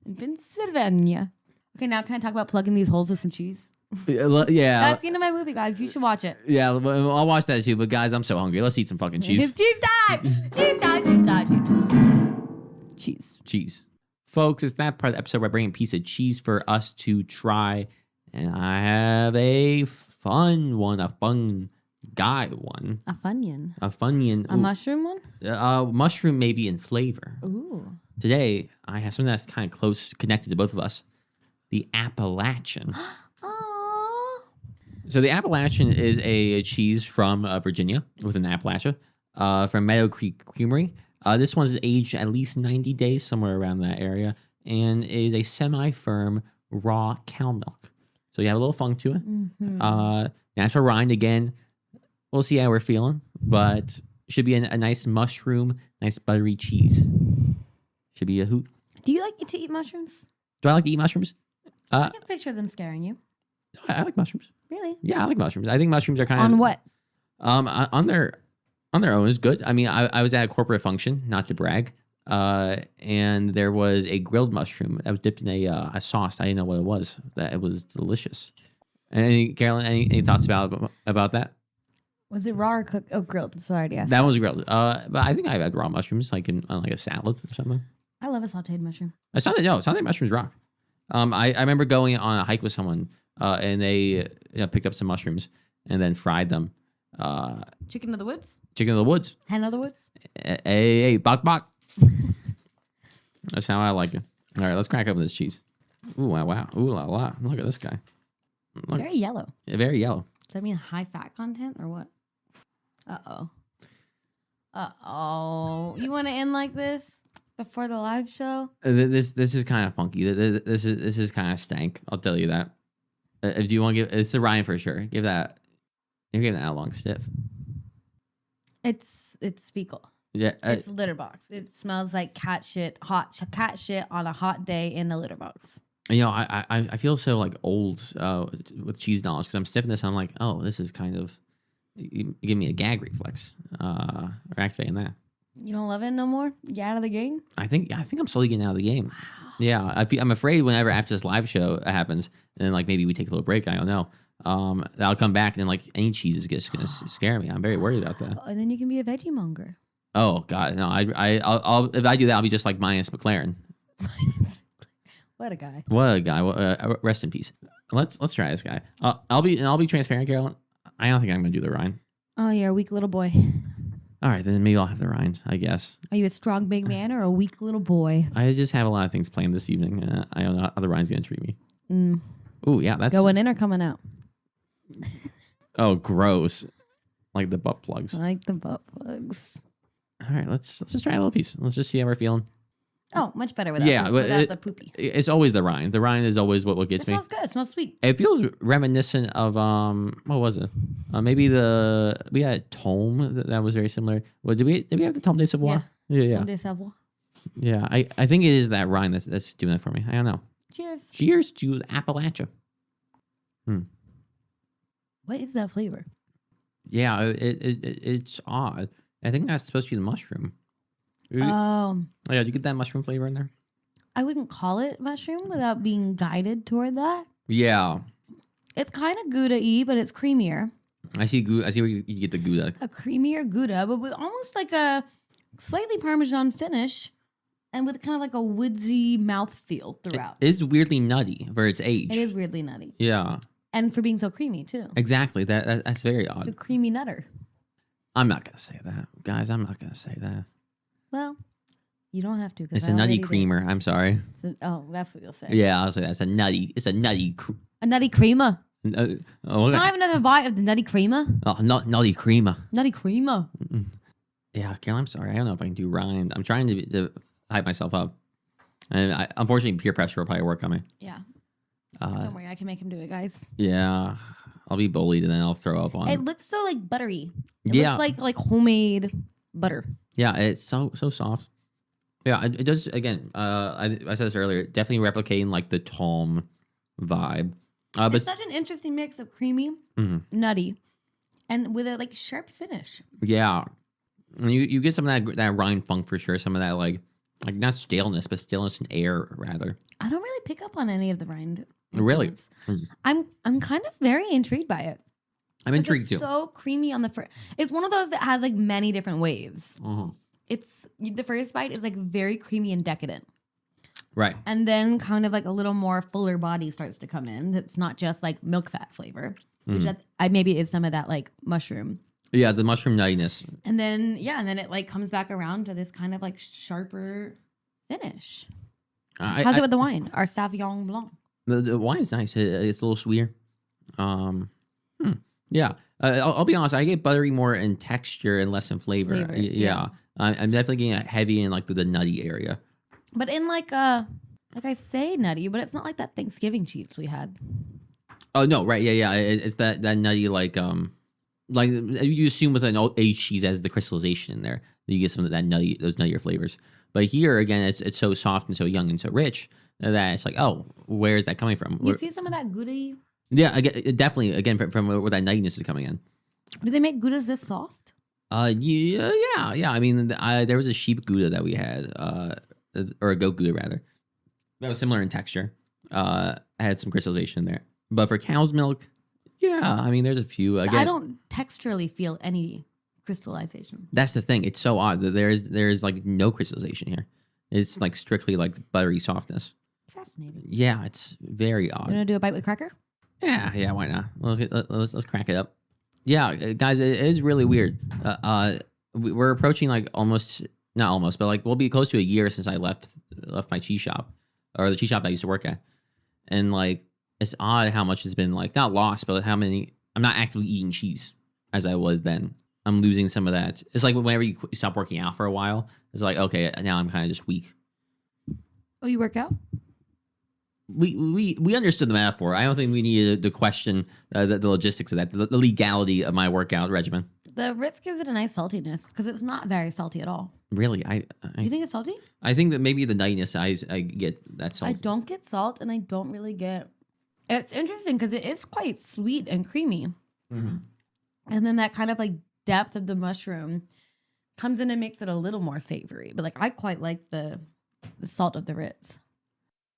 In Pennsylvania. Okay, now can I talk about plugging these holes with some cheese? Yeah. That's the end of my movie, guys. You should watch it. Yeah, I'll watch that too. But guys, I'm so hungry. Let's eat some fucking cheese. It's cheese time! Cheese time, cheese time. Cheese. Cheese. Folks, it's that part of the episode where I bring a piece of cheese for us to try. And I have a fun one, a fun guy one. A Funyun. A Funyun. A mushroom one? Mushroom maybe in flavor. Ooh. Today, I have something that's kind of close connected to both of us. The Appalachian. Aww. So the Appalachian is a cheese from Virginia within Appalachia from Meadow Creek Creamery. This one's aged at least 90 days, somewhere around that area, and is a semi-firm raw cow milk. So you have a little funk to it. Mm-hmm. Natural rind again. We'll see how we're feeling, but should be a nice mushroom, nice buttery cheese. Should be a hoot. Do you like to eat mushrooms? Do I like to eat mushrooms? I can picture them scaring you. I like mushrooms. Really? Yeah, I like mushrooms. I think mushrooms are kind of... On what? On their own is good. I mean, I was at a corporate function, not to brag, and there was a grilled mushroom that was dipped in a sauce. I didn't know what it was. That it was delicious. Carolyn, any thoughts about that? Was it raw or cooked? Oh, grilled. That's what I already asked. That was grilled. But I think I've had raw mushrooms, like on like a salad or something. I love a sauteed mushroom. Sauteed mushrooms rock. I remember going on a hike with someone, and they picked up some mushrooms and then fried them. Chicken of the woods? Chicken of the woods. Hen of the woods? Hey, bok. That's how I like it. All right, let's crack open this cheese. Ooh, wow. Ooh, la la. Look at this guy. Look. Very yellow. Yeah, very yellow. Does that mean high fat content or what? Uh-oh. You want to end like this before the live show? This is kind of funky. This is kind of stank. I'll tell you that. Do you want to give... It's a Ryan for sure. Give that... You're giving that a long stiff. It's fecal. Yeah. It's litter box. It smells like cat shit on a hot day in the litter box. You know, I feel so like old with cheese knowledge because I'm stiffing this and I'm like, oh, this is kind of... You give me a gag reflex. Or activating that. You don't love it no more? You out of the game? I think I'm slowly getting out of the game. Wow. Yeah, I'm afraid whenever after this live show happens, and then like maybe we take a little break. I don't know. I'll come back and like any cheese is just gonna scare me. I'm very worried about that. And then you can be a veggie monger. Oh God, no! I'll if I do that, I'll be just like minus McClerin. What a guy! What a guy! Rest in peace. Let's try this guy. I'll be transparent, Carolyn. I don't think I'm gonna do the rind. Oh, you're a weak little boy. All right, then maybe I'll have the rind, I guess. Are you a strong big man or a weak little boy? I just have a lot of things planned this evening. I don't know how the rind's gonna treat me. Ooh, yeah, that's going in or coming out. Oh, gross! Like the butt plugs. I like the butt plugs. All right, let's just try a little piece. Let's just see how we're feeling. Oh, much better without the poopy. It's always the rind. The rind is always what gets me. It smells good. It smells sweet. It feels reminiscent of what was it? Maybe we had Tome that was very similar. Well, did we have the Tome de Savoie? Yeah. Tome de Savoie. Yeah, I think it is that rind that's doing that for me. I don't know. Cheers. Cheers to Appalachia. What is that flavor? Yeah, it's odd. I think that's supposed to be the mushroom. Oh yeah, do you get that mushroom flavor in there? I wouldn't call it mushroom without being guided toward that. Yeah. It's kind of Gouda-y, but it's creamier. I see where you get the Gouda. A creamier Gouda, but with almost like a slightly Parmesan finish and with kind of like a woodsy mouthfeel throughout. It's weirdly nutty for its age. It is weirdly nutty. Yeah. And for being so creamy, too. Exactly. That's very odd. It's a creamy nutter. I'm not going to say that. Guys, I'm not going to say that. Well, you don't have to. It's a nutty creamer. I'm sorry. That's what you'll say. Yeah, I'll say that. It's a nutty a nutty creamer. Okay. Can I have another bite of the nutty creamer? Oh, nutty creamer. Nutty creamer. Yeah, Carol, I'm sorry. I don't know if I can do rind. I'm trying to hype myself up. And unfortunately, peer pressure will probably work on me. Yeah. Don't worry, I can make him do it, guys. Yeah, I'll be bullied and then I'll throw up on it. him. It looks so like buttery. It looks like homemade butter. Yeah, it's so soft. Yeah, it does. Again, I said this earlier. Definitely replicating like the Tom vibe. It's such an interesting mix of creamy, nutty, and with a like sharp finish. Yeah, you get some of that rind funk for sure. Some of that like not staleness, but staleness in air rather. I don't really pick up on any of the rind. Really, I'm kind of very intrigued by it. I'm intrigued too. It's so creamy on the first. It's one of those that has like many different waves. It's the first bite is like very creamy and decadent. Right. And then kind of like a little more fuller body starts to come in. It's not just like milk fat flavor, which I maybe is some of that like mushroom. Yeah, the mushroom nuttiness. And then it like comes back around to this kind of like sharper finish. How's it with the wine? Our Sauvignon Blanc. The wine is nice. It's a little sweeter. Yeah. I'll be honest. I get buttery more in texture and less in flavor. Yeah. I'm definitely getting heavy in like the nutty area. But in like I say nutty, but it's not like that Thanksgiving cheese we had. Oh no, right? Yeah. It's that nutty like you assume with an old aged cheese as the crystallization in there, you get some of that those nuttier flavors. But here again, it's so soft and so young and so rich that it's like, oh, where is that coming from? You see some of that Gouda? Yeah, definitely. Again, from where that nuttiness is coming in. Do they make Goudas this soft? Yeah. I mean, there was a sheep Gouda that we had, or a goat Gouda rather, that was similar in texture. I had some crystallization there, but for cow's milk, yeah, I mean, there's a few. Again, I don't texturally feel any crystallization. That's the thing. It's so odd that there's like no crystallization here. It's like strictly like buttery softness. Fascinating. Yeah, it's very odd. You want to do a bite with cracker? Yeah. Why not? Let's crack it up. Yeah, guys, it is really weird. We're approaching like not almost, but like we'll be close to a year since I left my cheese shop, or the cheese shop I used to work at, and like it's odd how much has been like not lost, but how many I'm not actively eating cheese as I was then. I'm losing some of that. It's like whenever you stop working out for a while, it's like okay, now I'm kind of just weak. Oh, you work out? We understood the metaphor. I don't think we needed to question the logistics of that, the legality of my workout regimen. The Ritz gives it a nice saltiness because it's not very salty at all. Really, you think it's salty? I think that maybe the nuttiness I get that salt. I don't get salt, and I don't really get. It's interesting because it is quite sweet and creamy, and then that kind of like depth of the mushroom comes in and makes it a little more savory. But like I quite like the salt of the Ritz.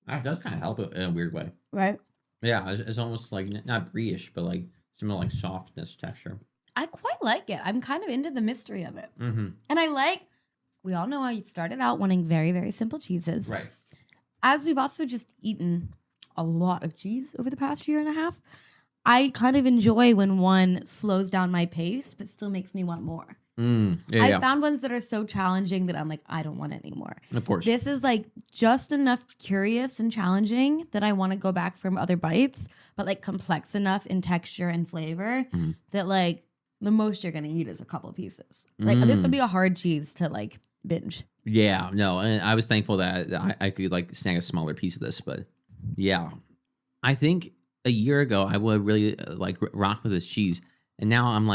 It does kind of help it in a weird way. Right? Yeah, it's almost like not brie-ish, but like some like softness texture. I quite like it. I'm kind of into the mystery of it. And we all know I started out wanting very, very simple cheeses. Right. As we've also just eaten a lot of cheese over the past year and a half, I kind of enjoy when one slows down my pace, but still makes me want more. I found ones that are so challenging that I'm like, I don't want it anymore. Of course. This is like just enough curious and challenging that I want to go back from other bites, but like complex enough in texture and flavor that like the most you're going to eat is a couple pieces. Like this would be a hard cheese to like binge. Yeah, no. And I was thankful that I could like snag a smaller piece of this, but yeah. I think a year ago I would really like rock with this cheese. And now I'm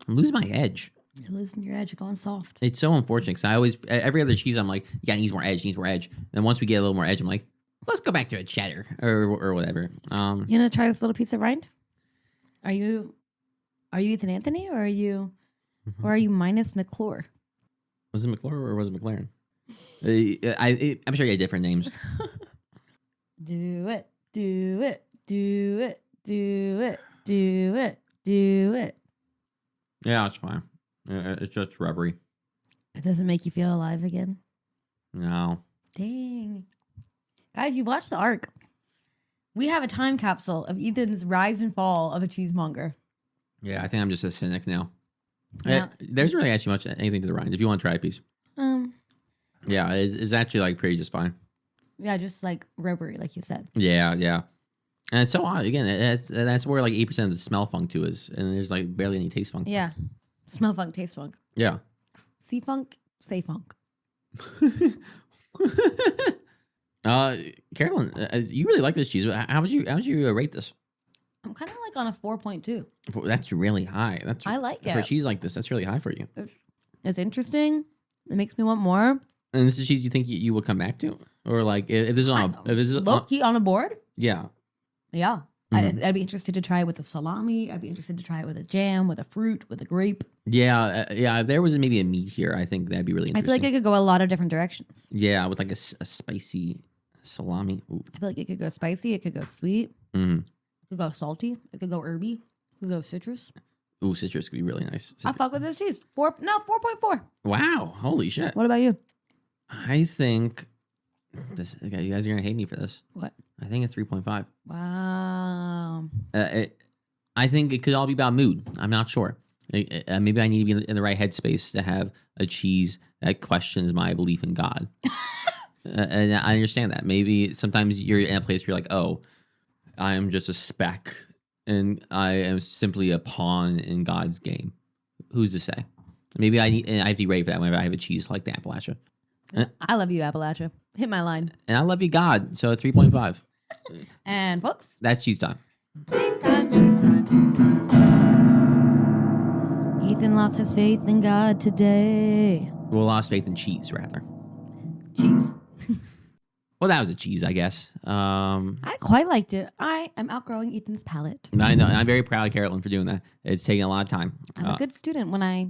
losing my edge. You're losing your edge. You're going soft. It's so unfortunate because I always, every other cheese, I'm like, yeah, it needs more edge, And once we get a little more edge, I'm like, let's go back to a cheddar or whatever. You gonna try this little piece of rind? Are you Eythen Anthony or are you minus McClure? Was it McClure or was it McClerin? I'm sure you had different names. Do it. Yeah, it's fine. It's just rubbery. It doesn't make you feel alive again? No. Dang. Guys, you watched the arc. We have a time capsule of Eythen's rise and fall of a cheesemonger. Yeah, I think I'm just a cynic now. Yeah. There's really actually anything to the rind. If you want to try a piece. Yeah, it's actually like pretty just fine. Yeah, just like rubbery, like you said. Yeah. And it's so odd. Again, that's where like 8% of the smell funk to is. And there's like barely any taste funk. Yeah. Smell funk, taste funk. Yeah. See funk, say funk. Carolyn, you really like this cheese. How would you rate this? I'm kind of like on a 4.2. That's really high. I like it. For a cheese like this, that's really high for you. It's interesting. It makes me want more. And this is cheese you think you will come back to? Or like if this is on a board? Yeah. Yeah. Mm-hmm. I'd be interested to try it with a salami. I'd be interested to try it with a jam, with a fruit, with a grape. Yeah. If there was maybe a meat here, I think that'd be really interesting. I feel like it could go a lot of different directions. Yeah, with like a spicy salami. Ooh. I feel like it could go spicy. It could go sweet. Mm-hmm. It could go salty. It could go herby. It could go citrus. Ooh, citrus could be really nice. I fuck with this cheese. 4.4. Wow. Holy shit. What about you? I think this. Okay, you guys are gonna hate me for this. What? I think it's 3.5. Wow. I think it could all be about mood. I'm not sure. Maybe I need to be in the right headspace to have a cheese that questions my belief in God. And I understand that. Maybe sometimes you're in a place where you're like, oh, I am just a speck and I am simply a pawn in God's game. Who's to say? Maybe I have to be ready for that whenever I have a cheese like the Appalachia. I love you, Appalachia. Hit my line. And I love you, God. So 3.5. And folks, that's cheese time. Cheese time. Eythen lost his faith in God today. Well, lost faith in cheese, rather. Cheese. Well, that was a cheese, I guess. I quite liked it. I am outgrowing Eythen's palate. I know. I'm very proud of Carolyn for doing that. It's taking a lot of time. I'm a good student when I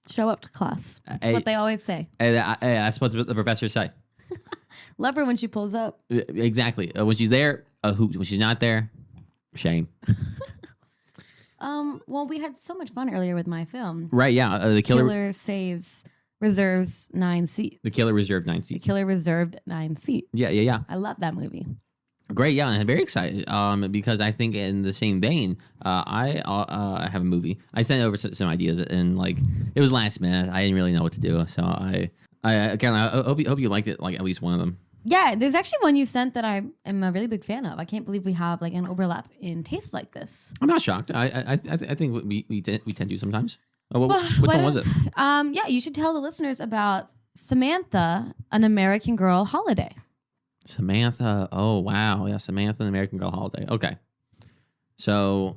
show up to class. That's what they always say. That's what the professors say. Love her when she pulls up. Exactly. When she's there, a hoot. When she's not there, shame. Well, we had so much fun earlier with my film. Right, yeah. The killer reserves 9 seats. The killer reserved 9 seats. The killer reserved 9 seats. Yeah. I love that movie. Great, yeah, and I'm very excited because I think in the same vein, I have a movie. I sent over some ideas, and like it was last minute. I didn't really know what to do, so I hope you liked it, like at least one of them. Yeah, there's actually one you sent that I am a really big fan of. I can't believe we have like an overlap in tastes like this. I'm not shocked. I think we tend to sometimes. Which one was it? Yeah, you should tell the listeners about Samantha, an American Girl Holiday. Samantha. Oh, wow. Yeah, Samantha, an American Girl Holiday. Okay. So,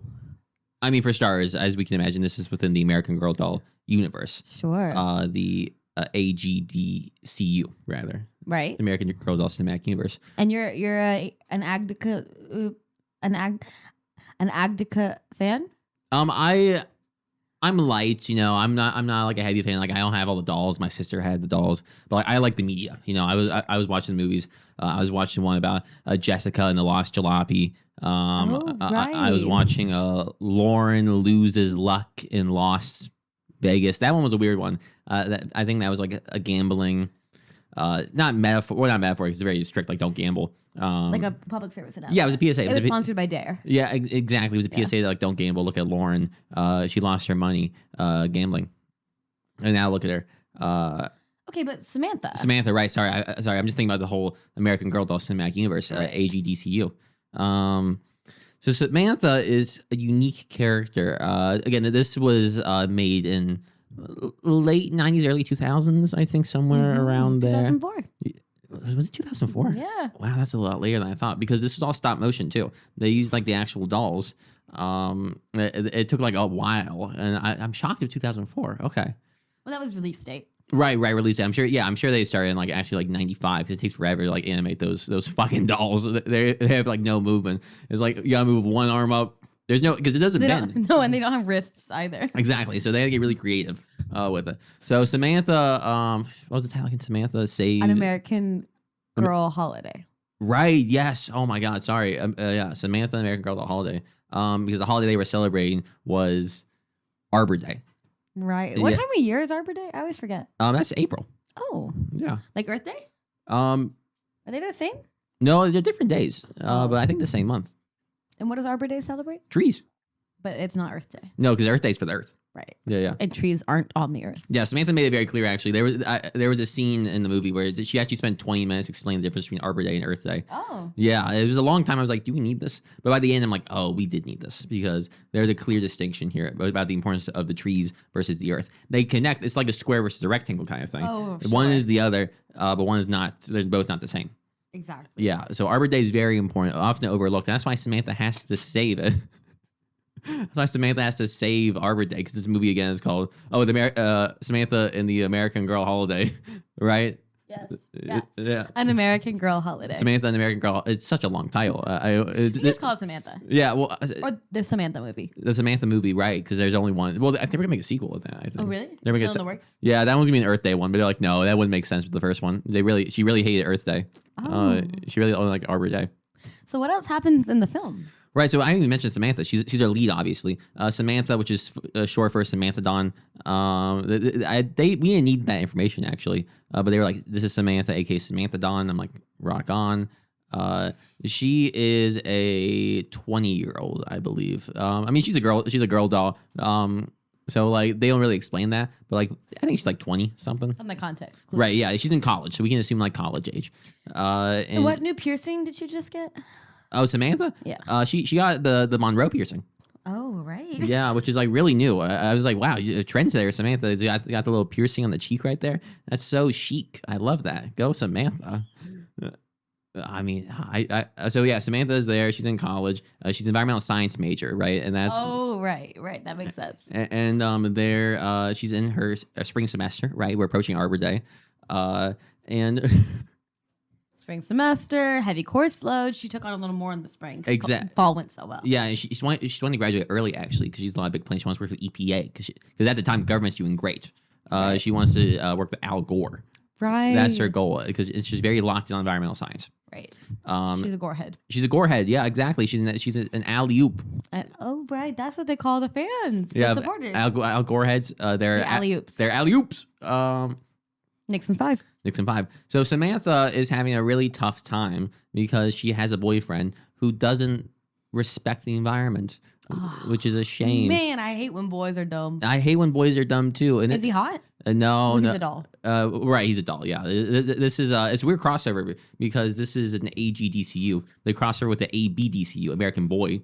I mean, for starters, as we can imagine, this is within the American Girl doll universe. Sure. The AGDCU, rather. Right. American Girl Doll Cinematic Universe. And you're an Agdica fan? I'm light, you know. I'm not like a heavy fan. Like I don't have all the dolls. My sister had the dolls, but like, I like the media. You know, I was watching the movies. I was watching one about Jessica and the Lost Jalopy. Right. I was watching Lauren loses luck in Lost Vegas. That one was a weird one. I think that was like a gambling, not metaphor. Well, not metaphor. It's very strict. Like don't gamble. Like a public service announcement. Yeah, it was a PSA. It was sponsored by Dare. Yeah, exactly. It was a PSA that like don't gamble. Look at Lauren. She lost her money gambling, and now look at her. Okay, but Samantha. Samantha, right? Sorry, I'm just thinking about the whole American Girl Doll Cinematic Universe, right. AGDCU. So Samantha is a unique character. Again, this was made in late 90s, early 2000s, I think, somewhere around there. 2004. Was it 2004? Yeah. Wow, that's a lot later than I thought, because this was all stop motion too. They used like the actual dolls. It took like a while, and I'm shocked at 2004. Okay. Well, that was release date. Right, release date. I'm sure they started in like actually like 95, because it takes forever to like animate those fucking dolls. They have like no movement. It's like you gotta move one arm up. There's no, because it doesn't bend. No, and they don't have wrists either. Exactly. So they had to get really creative with it. So Samantha, what was the title again? Samantha saved an American Girl Holiday. Right. Yes. Oh my God. Sorry. Yeah. Samantha, an American Girl Holiday. Because the holiday they were celebrating was Arbor Day. Right. What time of year is Arbor Day? I always forget. That's April. Oh. Yeah. Like Earth Day? Are they the same? No, they're different days. But I think the same month. And what does Arbor Day celebrate? Trees. But it's not Earth Day. No, because Earth Day's for the Earth. Right. Yeah. And trees aren't on the Earth. Yeah, Samantha made it very clear, actually. There was a scene in the movie where she actually spent 20 minutes explaining the difference between Arbor Day and Earth Day. Oh. Yeah, it was a long time. I was like, do we need this? But by the end, I'm like, oh, we did need this, because there's a clear distinction here about the importance of the trees versus the Earth. They connect. It's like a square versus a rectangle kind of thing. Oh, sure. One is the other, but one is not. They're both not the same. Exactly. Yeah. So Arbor Day is very important, often overlooked. And that's why Samantha has to save it. That's why Samantha has to save Arbor Day, because this movie again is called Samantha and the American Girl Holiday, right? Yes. Yeah. An American Girl Holiday. Samantha and the American Girl. It's such a long title. You just call it Samantha. Yeah. Well. Or the Samantha movie. The Samantha movie, right? Because there's only one. Well, I think we're gonna make a sequel of that. I think. Oh, really? Still in the works? Yeah, that one's gonna be an Earth Day one, but they're like, no, that wouldn't make sense with the first one. She really hated Earth Day. Oh. She really only liked Arbor Day. So what else happens in the film? Right, so I didn't even mention Samantha. She's our lead, obviously. Samantha, which is short for Samantha Dawn. We didn't need that information actually, but they were like, "This is Samantha, aka Samantha Dawn." I'm like, "Rock on." She is a 20-year-old, I believe. I mean, she's a girl. She's a girl doll. So like they don't really explain that, but like I think she's like 20 something. From the context, clues. Right? Yeah, she's in college, so we can assume like college age. And what new piercing did you just get? Oh, Samantha? Yeah. She got the Monroe piercing. Oh, right. Yeah, which is like really new. I was like, wow, trendsetter Samantha. You got the little piercing on the cheek right there. That's so chic. I love that. Go Samantha. I mean, so yeah, Samantha is there. She's in college. She's an environmental science major, right? And that's right. That makes sense. And there, she's in her spring semester, right? We're approaching Arbor Day, and. Spring semester, heavy course load. She took on a little more in the spring. Exactly. Fall went so well. Yeah, and she wanted to graduate early actually because she's a lot of big plans. She wants to work for EPA because at the time the government's doing great. Right. She wants to work with Al Gore. Right. That's her goal because she's very locked in on environmental science. Right. She's a Gorehead. She's a Gorehead. Yeah, exactly. She's an alley-oop. Oh, right. That's what they call the fans. Yeah, the supporters. Al Goreheads. They're alley-oops. They're alley-oops. Nixon 5. So Samantha is having a really tough time because she has a boyfriend who doesn't respect the environment, which is a shame. Man, I hate when boys are dumb. I hate when boys are dumb too. And is he hot? No, he's a doll. Right, he's a doll. Yeah, this is it's a weird crossover because this is an AGDCU. They crossover with the ABDCU, American Boy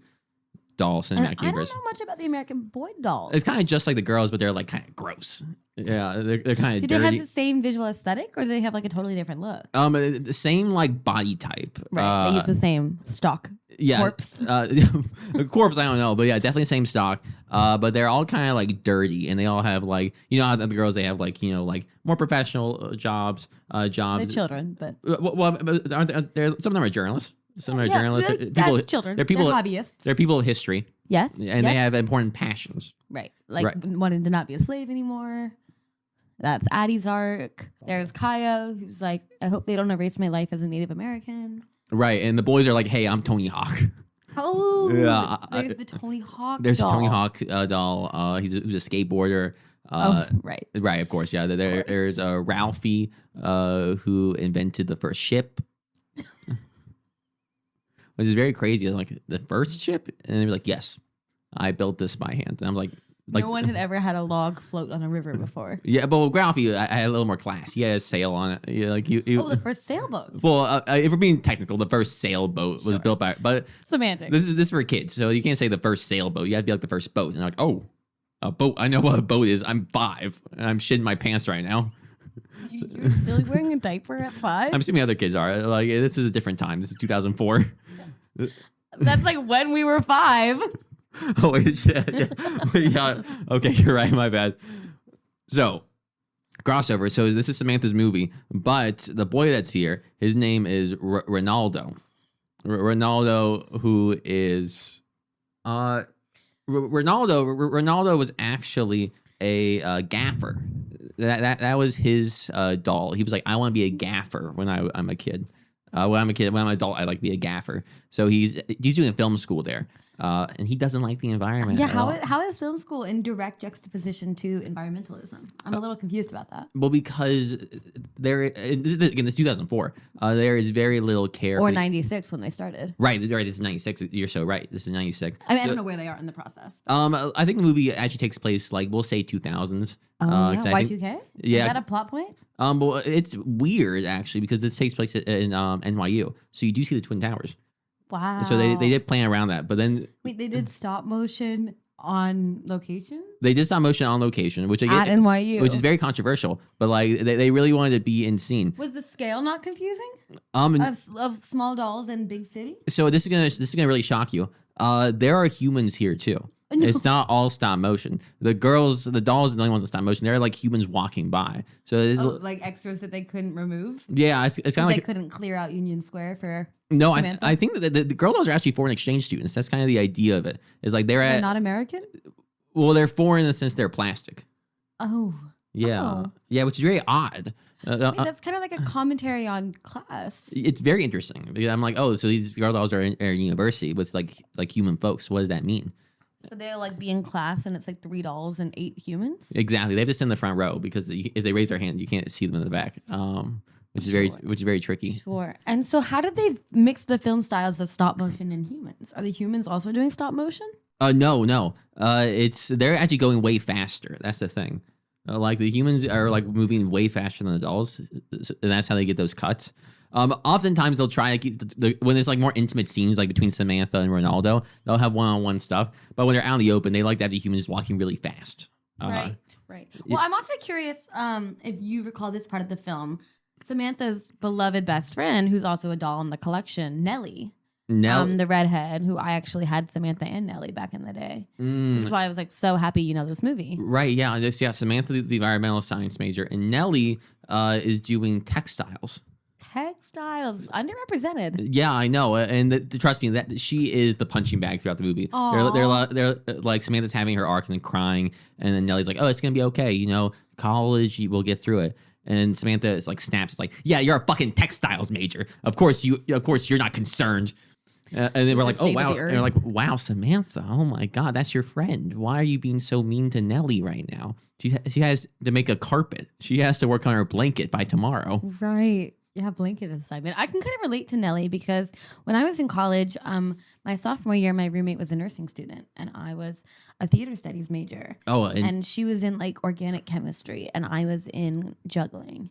Doll Cinematic Universe. I don't know much about the American Boy dolls. It's kind of just like the girls, but they're like kind of gross. Yeah, they're kind of dirty. Do they have the same visual aesthetic, or do they have like a totally different look? The same like body type. Right, they use the same stock. Yeah, corpse. Corpse, I don't know, but yeah, definitely same stock. But they're all kind of like dirty, and they all have like how the girls they have like like more professional jobs. They're children, but aren't there? Some of them are journalists. Some are journalists. That's children. They're people. They're hobbyists. They're people of history. Yes, and they have important passions. Right, like wanting to not be a slave anymore. That's Addie's arc. There's Kaya, who's like, I hope they don't erase my life as a Native American. Right, and the boys are like, hey, I'm Tony Hawk. Oh, yeah. There's the Tony Hawk. There's doll. a Tony Hawk doll. Who's a skateboarder. Right. Right, of course. Yeah, there's Ralphie, who invented the first ship. Which is very crazy. Like the first ship, and they were like, "Yes, I built this by hand." And I'm like, no one had ever had a log float on a river before. Yeah, but with Ralphie, I had a little more class. He had a sail on it. Yeah, like the first sailboat. Well, if we're being technical, the first sailboat was built by. But semantics. This is for kids, so you can't say the first sailboat. You have to be like the first boat. And like, oh, a boat. I know what a boat is. I'm 5, and I'm shitting my pants right now. You're still wearing a diaper at 5? I'm assuming other kids are. Like, this is a different time. This is 2004. That's like when we were 5. Oh, wait, shit. Yeah. Okay, you're right. My bad. So, crossover. So, this is Samantha's movie, but the boy that's here, his name is Ronaldo. Ronaldo, who is. Ronaldo was actually a gaffer. That was his doll. He was like, I want to be a gaffer when I'm a kid. When I'm an adult, I like to be a gaffer. So he's doing film school there, and he doesn't like the environment. Yeah, how is film school in direct juxtaposition to environmentalism? I'm a little confused about that. Well, because again, this 2004. There is very little care. Or 96 when they started. Right. This is 96. You're so right. This is 96. I mean, I don't know where they are in the process. I think the movie actually takes place like we'll say 2000s. Y2K? Yeah. Is that a plot point? Well, it's weird actually because this takes place in NYU, so you do see the Twin Towers. Wow. So they did plan around that, but then wait, they did stop motion on location? They did stop motion on location, which at NYU, which is very controversial. But like they really wanted to be in scene. Was the scale not confusing? Of small dolls in big city. So this is gonna really shock you. There are humans here too. No. It's not all stop motion. The dolls are the only ones that stop motion. They're like humans walking by. So it is like extras that they couldn't remove. Yeah, it's kind of like they couldn't clear out Union Square for. No, I think that the girl dolls are actually foreign exchange students. That's kind of the idea of it. Is like they're not American. Well, they're foreign in the sense they're plastic. Oh. Yeah, yeah, which is very odd. That's kind of like a commentary on class. It's very interesting because I'm like, oh, so these girl dolls are in university with like human folks. What does that mean? So they'll like be in class and it's like 3 dolls and 8 humans? Exactly. They have to sit in the front row because if they raise their hand, you can't see them in the back, which is very tricky. Sure. And so how did they mix the film styles of stop motion and humans? Are the humans also doing stop motion? No. They're actually going way faster. That's the thing. Like the humans are like moving way faster than the dolls, and that's how they get those cuts. Oftentimes they'll try to keep when there's like more intimate scenes like between Samantha and Ronaldo, they'll have one-on-one stuff. But when they're out in the open, they like to have the humans walking really fast. Right. Well, I'm also curious if you recall this part of the film. Samantha's beloved best friend, who's also a doll in the collection, Nellie. The redhead, who I actually had Samantha and Nellie back in the day. That's why I was like so happy you know this movie. Right, yeah. Samantha, the environmental science major, and Nellie is doing textiles. Textiles, underrepresented. Yeah, I know, and trust me, that she is the punching bag throughout the movie. They're like Samantha's having her arc and then crying, and then Nellie's like, "Oh, it's gonna be okay, you know, college, we'll get through it." And Samantha is like snaps, it's like, "Yeah, you're a fucking textiles major. Of course you're not concerned." And then we're like, "Oh wow!" And we're like, "Wow, Samantha! Oh my God, that's your friend. Why are you being so mean to Nellie right now? She has to make a carpet. She has to work on her blanket by tomorrow." Right. Yeah, blanket assignment. I can kind of relate to Nellie because when I was in college, my sophomore year, my roommate was a nursing student and I was a theater studies major. Oh, and she was in like organic chemistry and I was in juggling.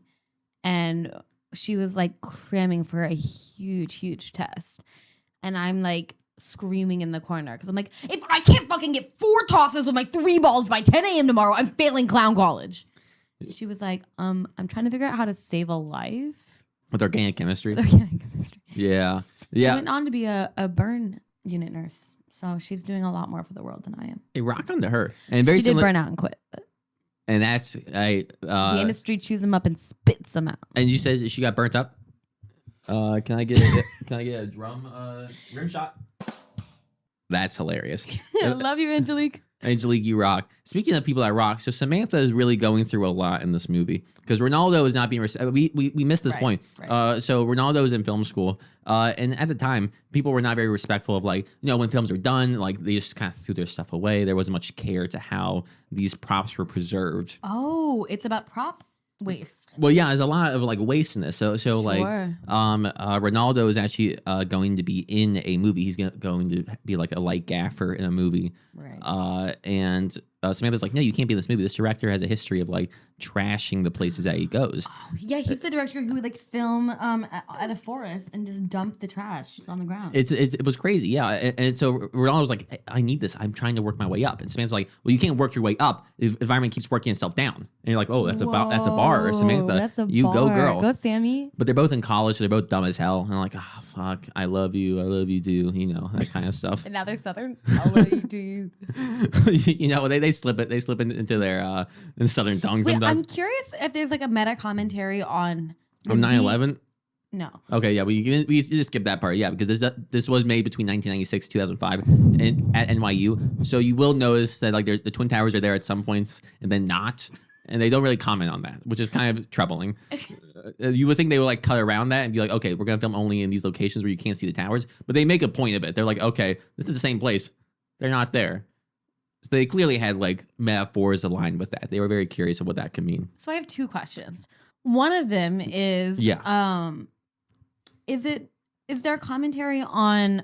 And she was like cramming for a huge test. And I'm like screaming in the corner because I'm like, if I can't fucking get 4 tosses with my 3 balls by 10 a.m. tomorrow, I'm failing clown college. She was like, I'm trying to figure out how to save a life. With organic chemistry? Yeah. She went on to be a burn unit nurse. So she's doing a lot more for the world than I am. Hey, rock on to her. And she did burn out and quit. And that's... the industry chews them up and spits them out. And you said she got burnt up? Can I get a drum rim shot? That's hilarious. I love you, Angelique. Angelique, you rock. Speaking of people that rock, so Samantha is really going through a lot in this movie because Ronaldo is not being we missed this point. Right. So Ronaldo is in film school, and at the time, people were not very respectful of like, you know, when films are done, like they just kind of threw their stuff away. There wasn't much care to how these props were preserved. Oh, it's about prop waste. Well, yeah, there's a lot of like waste in this. So sure. Like, Ronaldo is actually going to be in a movie. He's going to be like a light gaffer in a movie. Right. And Samantha's like, no, you can't be in this movie. This director has a history of like trashing the places that he goes. Oh, yeah, he's the director who would like film at a forest and just dump the trash on the ground. It was crazy, yeah. And so Ronaldo was like, I need this. I'm trying to work my way up. And Samantha's like, well, you can't work your way up. The environment keeps working itself down. And you're like, oh, that's a bar, Samantha. That's a you bar. Go, girl. Go, Sammy. But they're both in college, so they're both dumb as hell. And I'm like, oh, fuck, I love you too, you know, that kind of stuff. And now they're Southern. I love you too. You know, they slip it. They slip into their Southern tongue sometimes. I'm curious if there's like a meta commentary on 9/11. No. Okay, yeah, we just skip that part, yeah, because this was made between 1996 2005 at NYU, so you will notice that like the Twin Towers are there at some points and then not, and they don't really comment on that, which is kind of troubling. You would think they would like cut around that and be like, okay, we're gonna film only in these locations where you can't see the towers, but they make a point of it. They're like, okay, this is the same place. They're not there. So they clearly had like metaphors aligned with that. They were very curious of what that could mean. So I have 2 questions. One of them is, is there a commentary on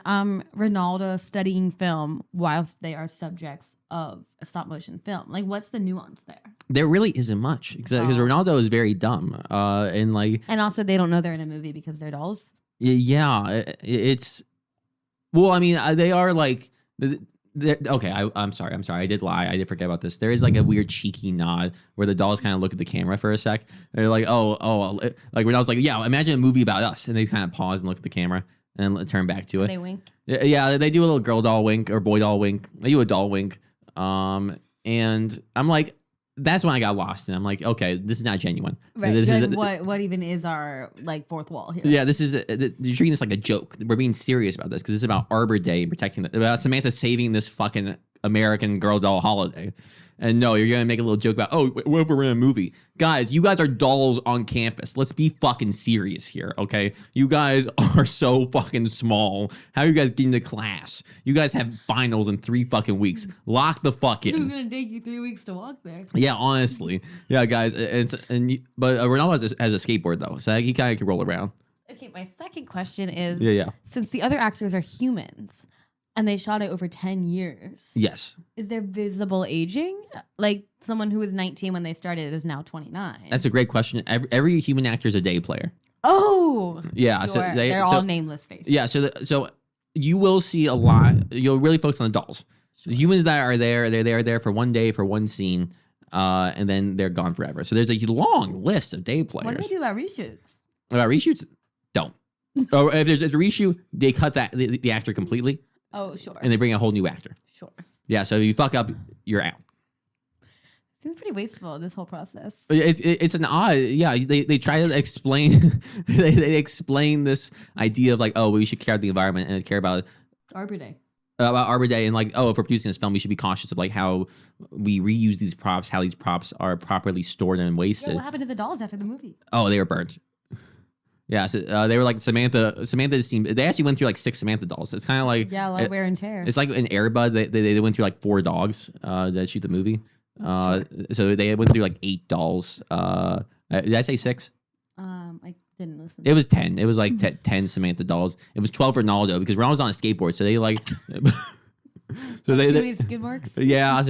Ronaldo studying film whilst they are subjects of a stop motion film? Like, what's the nuance there? There really isn't much because Ronaldo is very dumb, and also they don't know they're in a movie because they're dolls. Yeah, it's well, I mean, they are like. I'm sorry. I did lie. I did forget about this. There is like a weird cheeky nod where the dolls kind of look at the camera for a sec. They're like, like when I was like, yeah, imagine a movie about us, and they kind of pause and look at the camera and then turn back to it. They wink. Yeah, they do a little girl doll wink or boy doll wink. They do a doll wink. And I'm like, that's when I got lost, and I'm like, okay, this is not genuine. Right. This is what even is our like fourth wall here? Yeah, this is you're treating this like a joke. We're being serious about this because it's about Arbor Day and protecting about Samantha saving this fucking American Girl doll holiday. And no, you're gonna make a little joke about, what if we're in a movie? Guys, you guys are dolls on campus. Let's be fucking serious here, okay? You guys are so fucking small. How are you guys getting to class? You guys have finals in 3 fucking weeks. Lock the fuck in. It's gonna take you 3 weeks to walk there. Yeah, honestly. Yeah, guys. But Ronaldo has a skateboard though, so he kind of can roll around. Okay, my second question is, yeah. Since the other actors are humans, and they shot it over 10 years. Yes. Is there visible aging? Like someone who was 19 when they started is now 29. That's a great question. Every human actor is a day player. Oh. Yeah. Sure. So they're all nameless faces. Yeah. So you will see a lot. You'll really focus on the dolls. Sure. The humans that are there, they're there for one day for one scene, and then they're gone forever. So there's a long list of day players. What do they do about reshoots? About reshoots? Don't. Or if there's a reshoot, they cut the actor completely. Oh, sure. And they bring a whole new actor. Sure. Yeah, so if you fuck up, you're out. Seems pretty wasteful, this whole process. It's an odd, yeah. They try to explain, they explain this idea of like, we should care about the environment and care about Arbor Day. About Arbor Day, and like, if we're producing this film, we should be cautious of like how we reuse these props, how these props are properly stored and wasted. Yeah, what happened to the dolls after the movie? Oh, they were burnt. Yeah, so they were like Samantha's team. They actually went through like 6 Samantha dolls. It's kind of like a lot of wear and tear. It's like in Arbor, they went through like 4 dogs that shoot the movie. Sure. So they went through like 8 dolls. Did I say 6? I didn't listen. It was 10. It was like 10 Samantha dolls. It was 12 for Ronaldo because Ronaldo's on a skateboard, so they like. So too many skid marks. Yeah,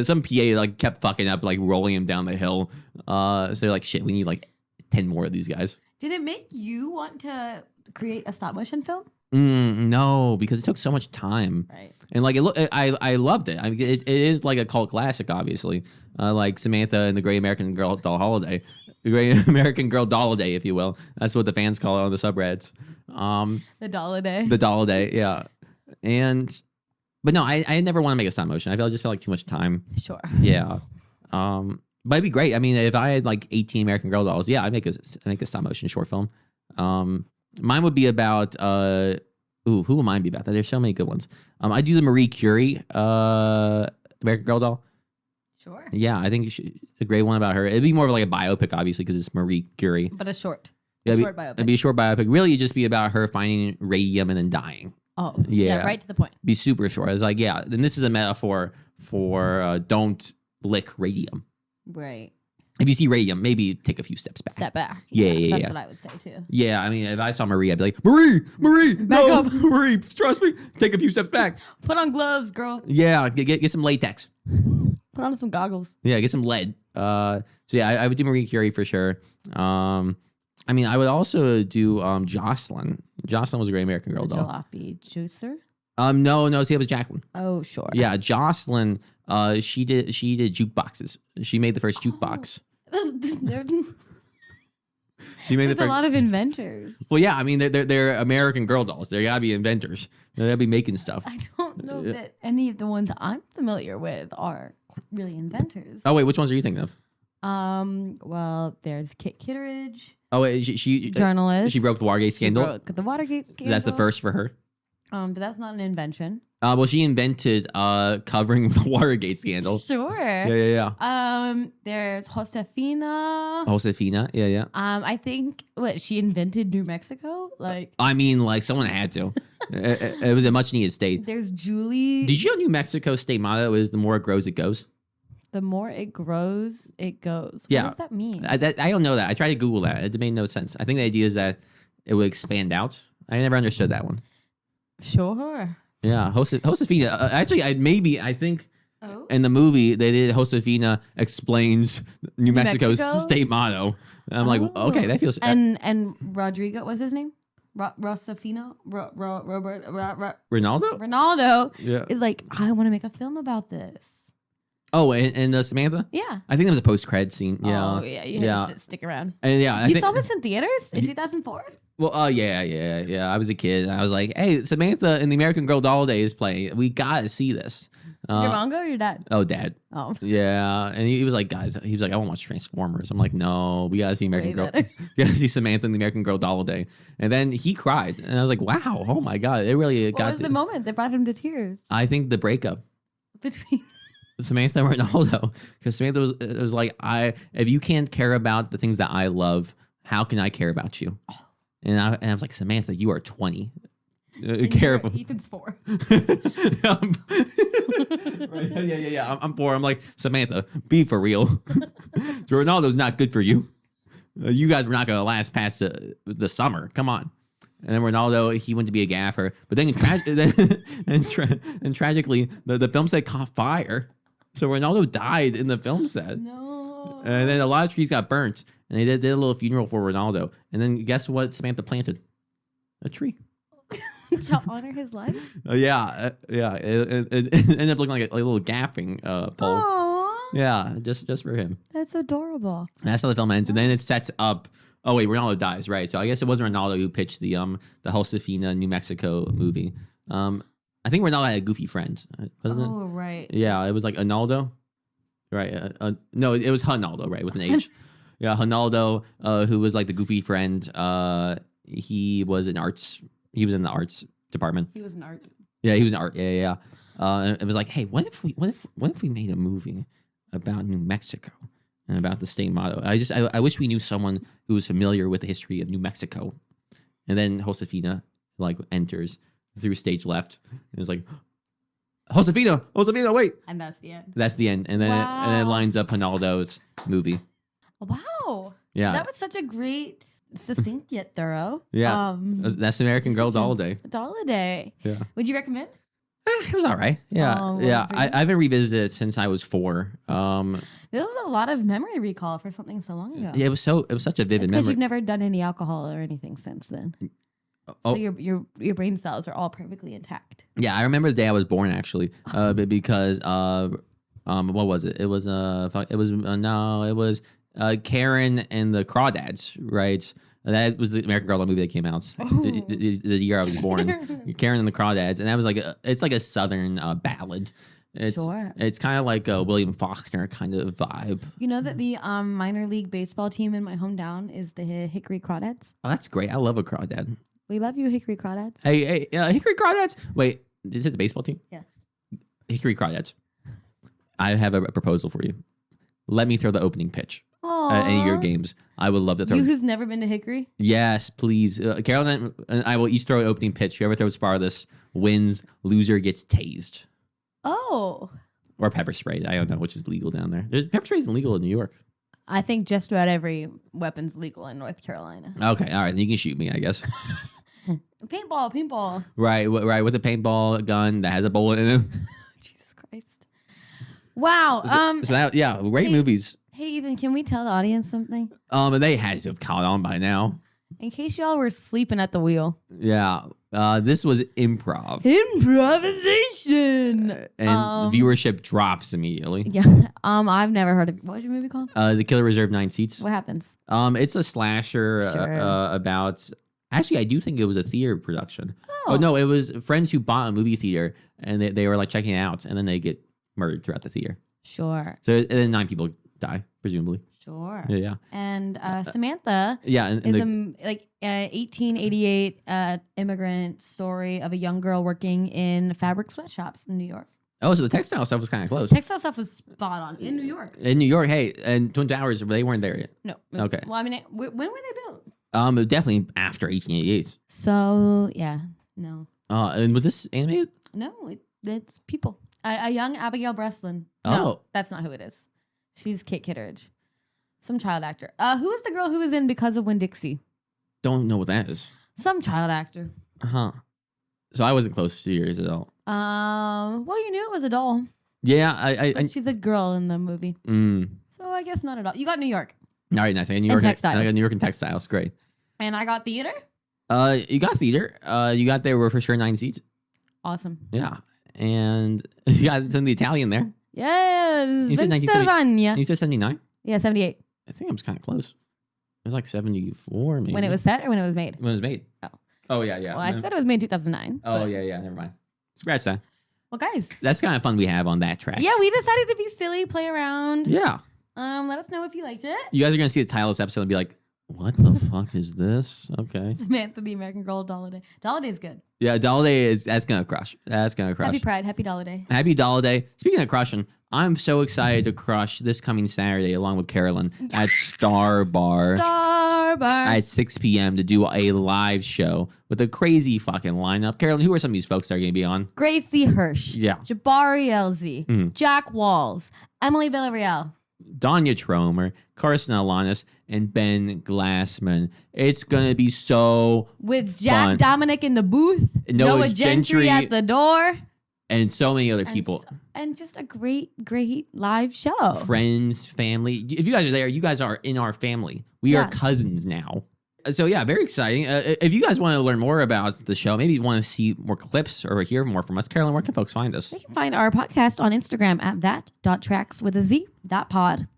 some PA like kept fucking up, like rolling him down the hill. So they're like, shit, we need like 10 more of these guys. Did it make you want to create a stop motion film? No, because it took so much time. Right. And like I loved it. I mean, it is like a cult classic, obviously. Like Samantha and the Great American Girl Doll Holiday, the Great American Girl Doll-a-Day, if you will. That's what the fans call it on the subreddits. The Doll-a-Day. The Doll-a-Day, yeah. But no, I never want to make a stop motion. I just felt like too much time. Sure. Yeah. But it'd be great. I mean, if I had like 18 American Girl dolls, yeah, I'd make a stop motion short film. Mine would be about who would mine be about? There's so many good ones. I do the Marie Curie American Girl doll. Sure. Yeah, I think a great one about her. It'd be more of like a biopic, obviously, because it's Marie Curie. But a short. Short biopic. It'd be a short biopic. Really, it'd just be about her finding radium and then dying. Oh, yeah, right to the point. Be super short. It's like, yeah, and this is a metaphor for don't lick radium. Right. If you see radium, maybe take a few steps back. Step back. Yeah. That's what I would say too. Yeah, I mean, if I saw Marie, I'd be like, Marie, back up. Marie, trust me, take a few steps back. Put on gloves, girl. Yeah, get some latex. Put on some goggles. Yeah, get some lead. So yeah, I would do Marie Curie for sure. I mean, I would also do Jocelyn. Jocelyn was a Great American Girl doll. Jalopy juicer? No, see, it was Jacqueline. Oh, sure. Yeah, Jocelyn. She did jukeboxes. She made the first jukebox. She made There's a lot of inventors. Well, yeah, I mean they're American Girl dolls. They gotta be inventors. They gotta be making stuff. I don't know that any of the ones I'm familiar with are really inventors. Oh wait, which ones are you thinking of? Well, there's Kit Kitteridge. Oh wait, she journalist. She broke the Watergate scandal. Broke the Watergate scandal. That's the first for her. But that's not an invention. Well, she invented covering the Watergate scandal. Sure. Yeah. There's Josefina. Yeah. I think she invented New Mexico. I mean, someone had to. It was a much needed state. There's Julie. Did you know New Mexico state motto is "The more it grows, it goes"? The more it grows, it goes. Yeah. What does that mean? I don't know that. I tried to Google that. It made no sense. I think the idea is that it would expand out. I never understood that one. Sure. Yeah, Josefina. Actually, I think in the movie they did Josefina explains New Mexico's state motto. And I'm like, okay, that feels. And Rodrigo, what's his name? Rosafino, Ronaldo. Ronaldo is like, I want to make a film about this. Oh, and Samantha? Yeah. I think there was a post-cred scene. Yeah. Oh, yeah. You had to stick around. And yeah, you saw this in theaters in 2004? Well, yeah. I was a kid, and I was like, hey, Samantha and the American Girl Doll Day is playing. We got to see this. Your manga or your dad? Oh, dad. Oh. Yeah. And he was like, guys, I want to watch Transformers. I'm like, no, we got to see American Girl. We got to see Samantha and the American Girl Doll Day. And then he cried. And I was like, wow, oh my God. It really got. What was the moment that brought him to tears? I think the breakup. Between Samantha and Ronaldo. Because Samantha was like, if you can't care about the things that I love, how can I care about you? Oh. And I was like, Samantha, you are 20. Careful. Ethan's 4. Yeah. I'm 4. I'm like, Samantha, be for real. So Ronaldo's not good for you. You guys were not going to last past the summer. Come on. And then Ronaldo, he went to be a gaffer. But then, tragically, the film set caught fire. So Ronaldo died in the film set. No. And then a lot of trees got burnt. And they did a little funeral for Ronaldo. And then guess what Samantha planted? A tree. To honor his life? Yeah. It ended up looking like a little gaffing pole. Aww. Yeah, just for him. That's adorable. That's how the film ends. And then it sets up. Oh wait, Ronaldo dies, right? So I guess it wasn't Ronaldo who pitched the Josefina, New Mexico movie. I think Ronaldo had a goofy friend, wasn't it? Oh right. Yeah, it was like Arnaldo, right? No, it was Hanaldo, right, with an H. Yeah, Hanaldo, who was like the goofy friend. He was in arts. He was in the arts department. He was in art. Yeah, he was in art. Yeah. It was like, hey, what if we made a movie about New Mexico and about the state motto? I wish we knew someone who was familiar with the history of New Mexico. And then Josefina like enters through stage left and is like, Josefina, wait. And that's the end. That's the end. And then it lines up Ronaldo's movie. Wow. Yeah. That was such a great, succinct yet thorough. Yeah. That's American Girl Doll Day. Doll Day. Yeah. Would you recommend? It was all right. Yeah. Yeah. I haven't revisited it since I was 4. There was a lot of memory recall for something so long ago. Yeah, it was such a vivid memory. Because you've never done any alcohol or anything since then. So your brain cells are all perfectly intact. Yeah, I remember the day I was born actually, because what was it? It was Karen and the Crawdads, right? That was the American Girl movie that came out the year I was born. Karen and the Crawdads, and that was it's like a southern ballad. It's kind of like a William Faulkner kind of vibe. You know that the minor league baseball team in my hometown is the Hickory Crawdads? Oh, that's great. I love a Crawdad. We love you, Hickory Crawdads. Hey, Hickory Crawdads. Wait, is it the baseball team? Yeah. Hickory Crawdads. I have a proposal for you. Let me throw the opening pitch at any of your games. I would love to throw. You who's never been to Hickory? Yes, please. Carolyn and I will each throw an opening pitch. Whoever throws farthest wins. Loser gets tased. Oh. Or pepper sprayed. I don't know which is legal down there. Pepper spray isn't legal in New York. I think just about every weapon's legal in North Carolina. Okay, all right. Then you can shoot me, I guess. Paintball. Right, with a paintball gun that has a bullet in it. Jesus Christ. Wow. Great movies. Hey, Ethan, can we tell the audience something? They had to have caught on by now. In case y'all were sleeping at the wheel. Yeah. This was improv. Improvisation. And viewership drops immediately. Yeah. I've never heard of what was your movie called? The Killer Reserved 9 Seats. What happens? It's a slasher about. Actually, I do think it was a theater production. Oh no, it was friends who bought a movie theater and they were like checking it out, and then they get murdered throughout the theater. Sure. So and then 9 people die, presumably. Sure. Yeah. And Samantha. Yeah. Is a 1888 immigrant story of a young girl working in fabric sweatshops in New York. Oh, so the textile stuff was kind of close. Textile stuff was spot on in New York. In New York, hey, and Twin Towers, they weren't there yet. No. Okay. Well, I mean, when were they built? Definitely after 1888. So yeah, no. And was this animated? No, it's people. A young Abigail Breslin. Oh, no, that's not who it is. She's Kate Kittredge. Some child actor. Who was the girl who was in Because of Winn-Dixie? Don't know what that is. Some child actor. Uh-huh. So I wasn't close to your adult. Well, you knew it was a doll. Yeah, I she's a girl in the movie. So I guess not at all. You got New York. All right, nice. I got New York and textiles. I got New York and textiles. Great. And I got theater. You got theater. You got there were for sure 9 seats. Awesome. Yeah. And you got some of the Italian there. Yes. You said 1970. You said 79? Yeah, 78. I think I was kind of close. It was like 74 maybe. When it was set or when it was made? When it was made. Oh, yeah. Well, I said it was made in 2009. Oh, yeah. Never mind. Scratch that. Well, guys. That's kind of fun we have on that track. Yeah, we decided to be silly, play around. Yeah. Let us know if you liked it. You guys are going to see the title of this episode and be like, what the fuck is this? Okay. Samantha, the American Girl, Dolladay. Dolladay's good. Yeah, Dolladay that's going to crush. That's going to crush. Happy Pride. Happy Dolladay. Happy Dolladay. Speaking of crushing, I'm so excited to crush this coming Saturday along with Carolyn at Star Bar. At 6 p.m. to do a live show with a crazy fucking lineup. Carolyn, who are some of these folks that are going to be on? Gracie Hirsch. Yeah. Jabari LZ. Jack Walls. Emily Villarreal. Danya Tromer, Carson Alanis, and Ben Glassman. It's going to be so with Jack fun. Dominic in the booth. Noah Gentry at the door. And so many other people. And just a great live show. Friends, family. If you guys are there, you guys are in our family. We are cousins now. So yeah, very exciting. If you guys want to learn more about the show, maybe you want to see more clips or hear more from us, Carolyn, where can folks find us? They can find our podcast on Instagram at that.tracks with a Z.pod.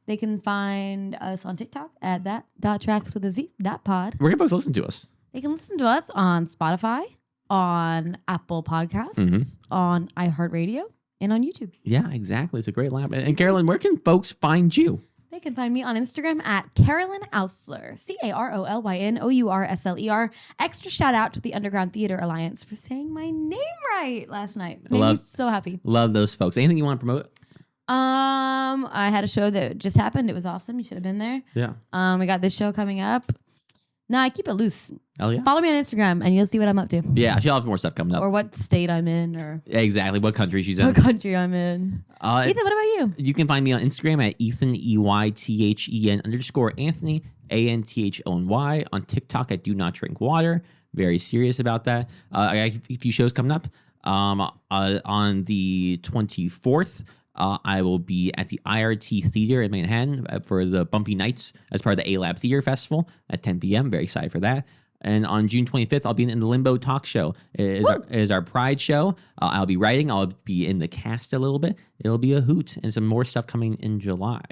They can find us on TikTok at that.tracks with a Z.pod. Where can folks listen to us? They can listen to us on Spotify, on Apple Podcasts, on iHeartRadio, and on YouTube. Yeah, exactly. It's a great lab. And Carolyn, where can folks find you? They can find me on Instagram at Carolyn Ausler, CarolynOursler. Extra shout out to the Underground Theater Alliance for saying my name right last night. Made me so happy. Love those folks. Anything you want to promote? I had a show that just happened. It was awesome. You should have been there. Yeah. We got this show coming up. No, I keep it loose. Oh, yeah. Follow me on Instagram and you'll see what I'm up to. Yeah, she'll have more stuff coming up. Or what state I'm in. Or exactly, what country she's in. What country I'm in. Eythen, what about you? You can find me on Instagram at Eythen, EYTHEN_Anthony, ANTHONY. On TikTok at Do Not Drink Water. Very serious about that. I got a few shows coming up. On the 24th, I will be at the IRT Theater in Manhattan for the Bumpy Nights as part of the A-Lab Theater Festival at 10 p.m. Very excited for that. And on June 25th, I'll be in the Limbo Talk Show. It is our Pride show. I'll be writing. I'll be in the cast a little bit. It'll be a hoot and some more stuff coming in July.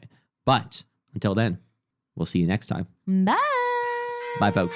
But until then, we'll see you next time. Bye. Bye, folks.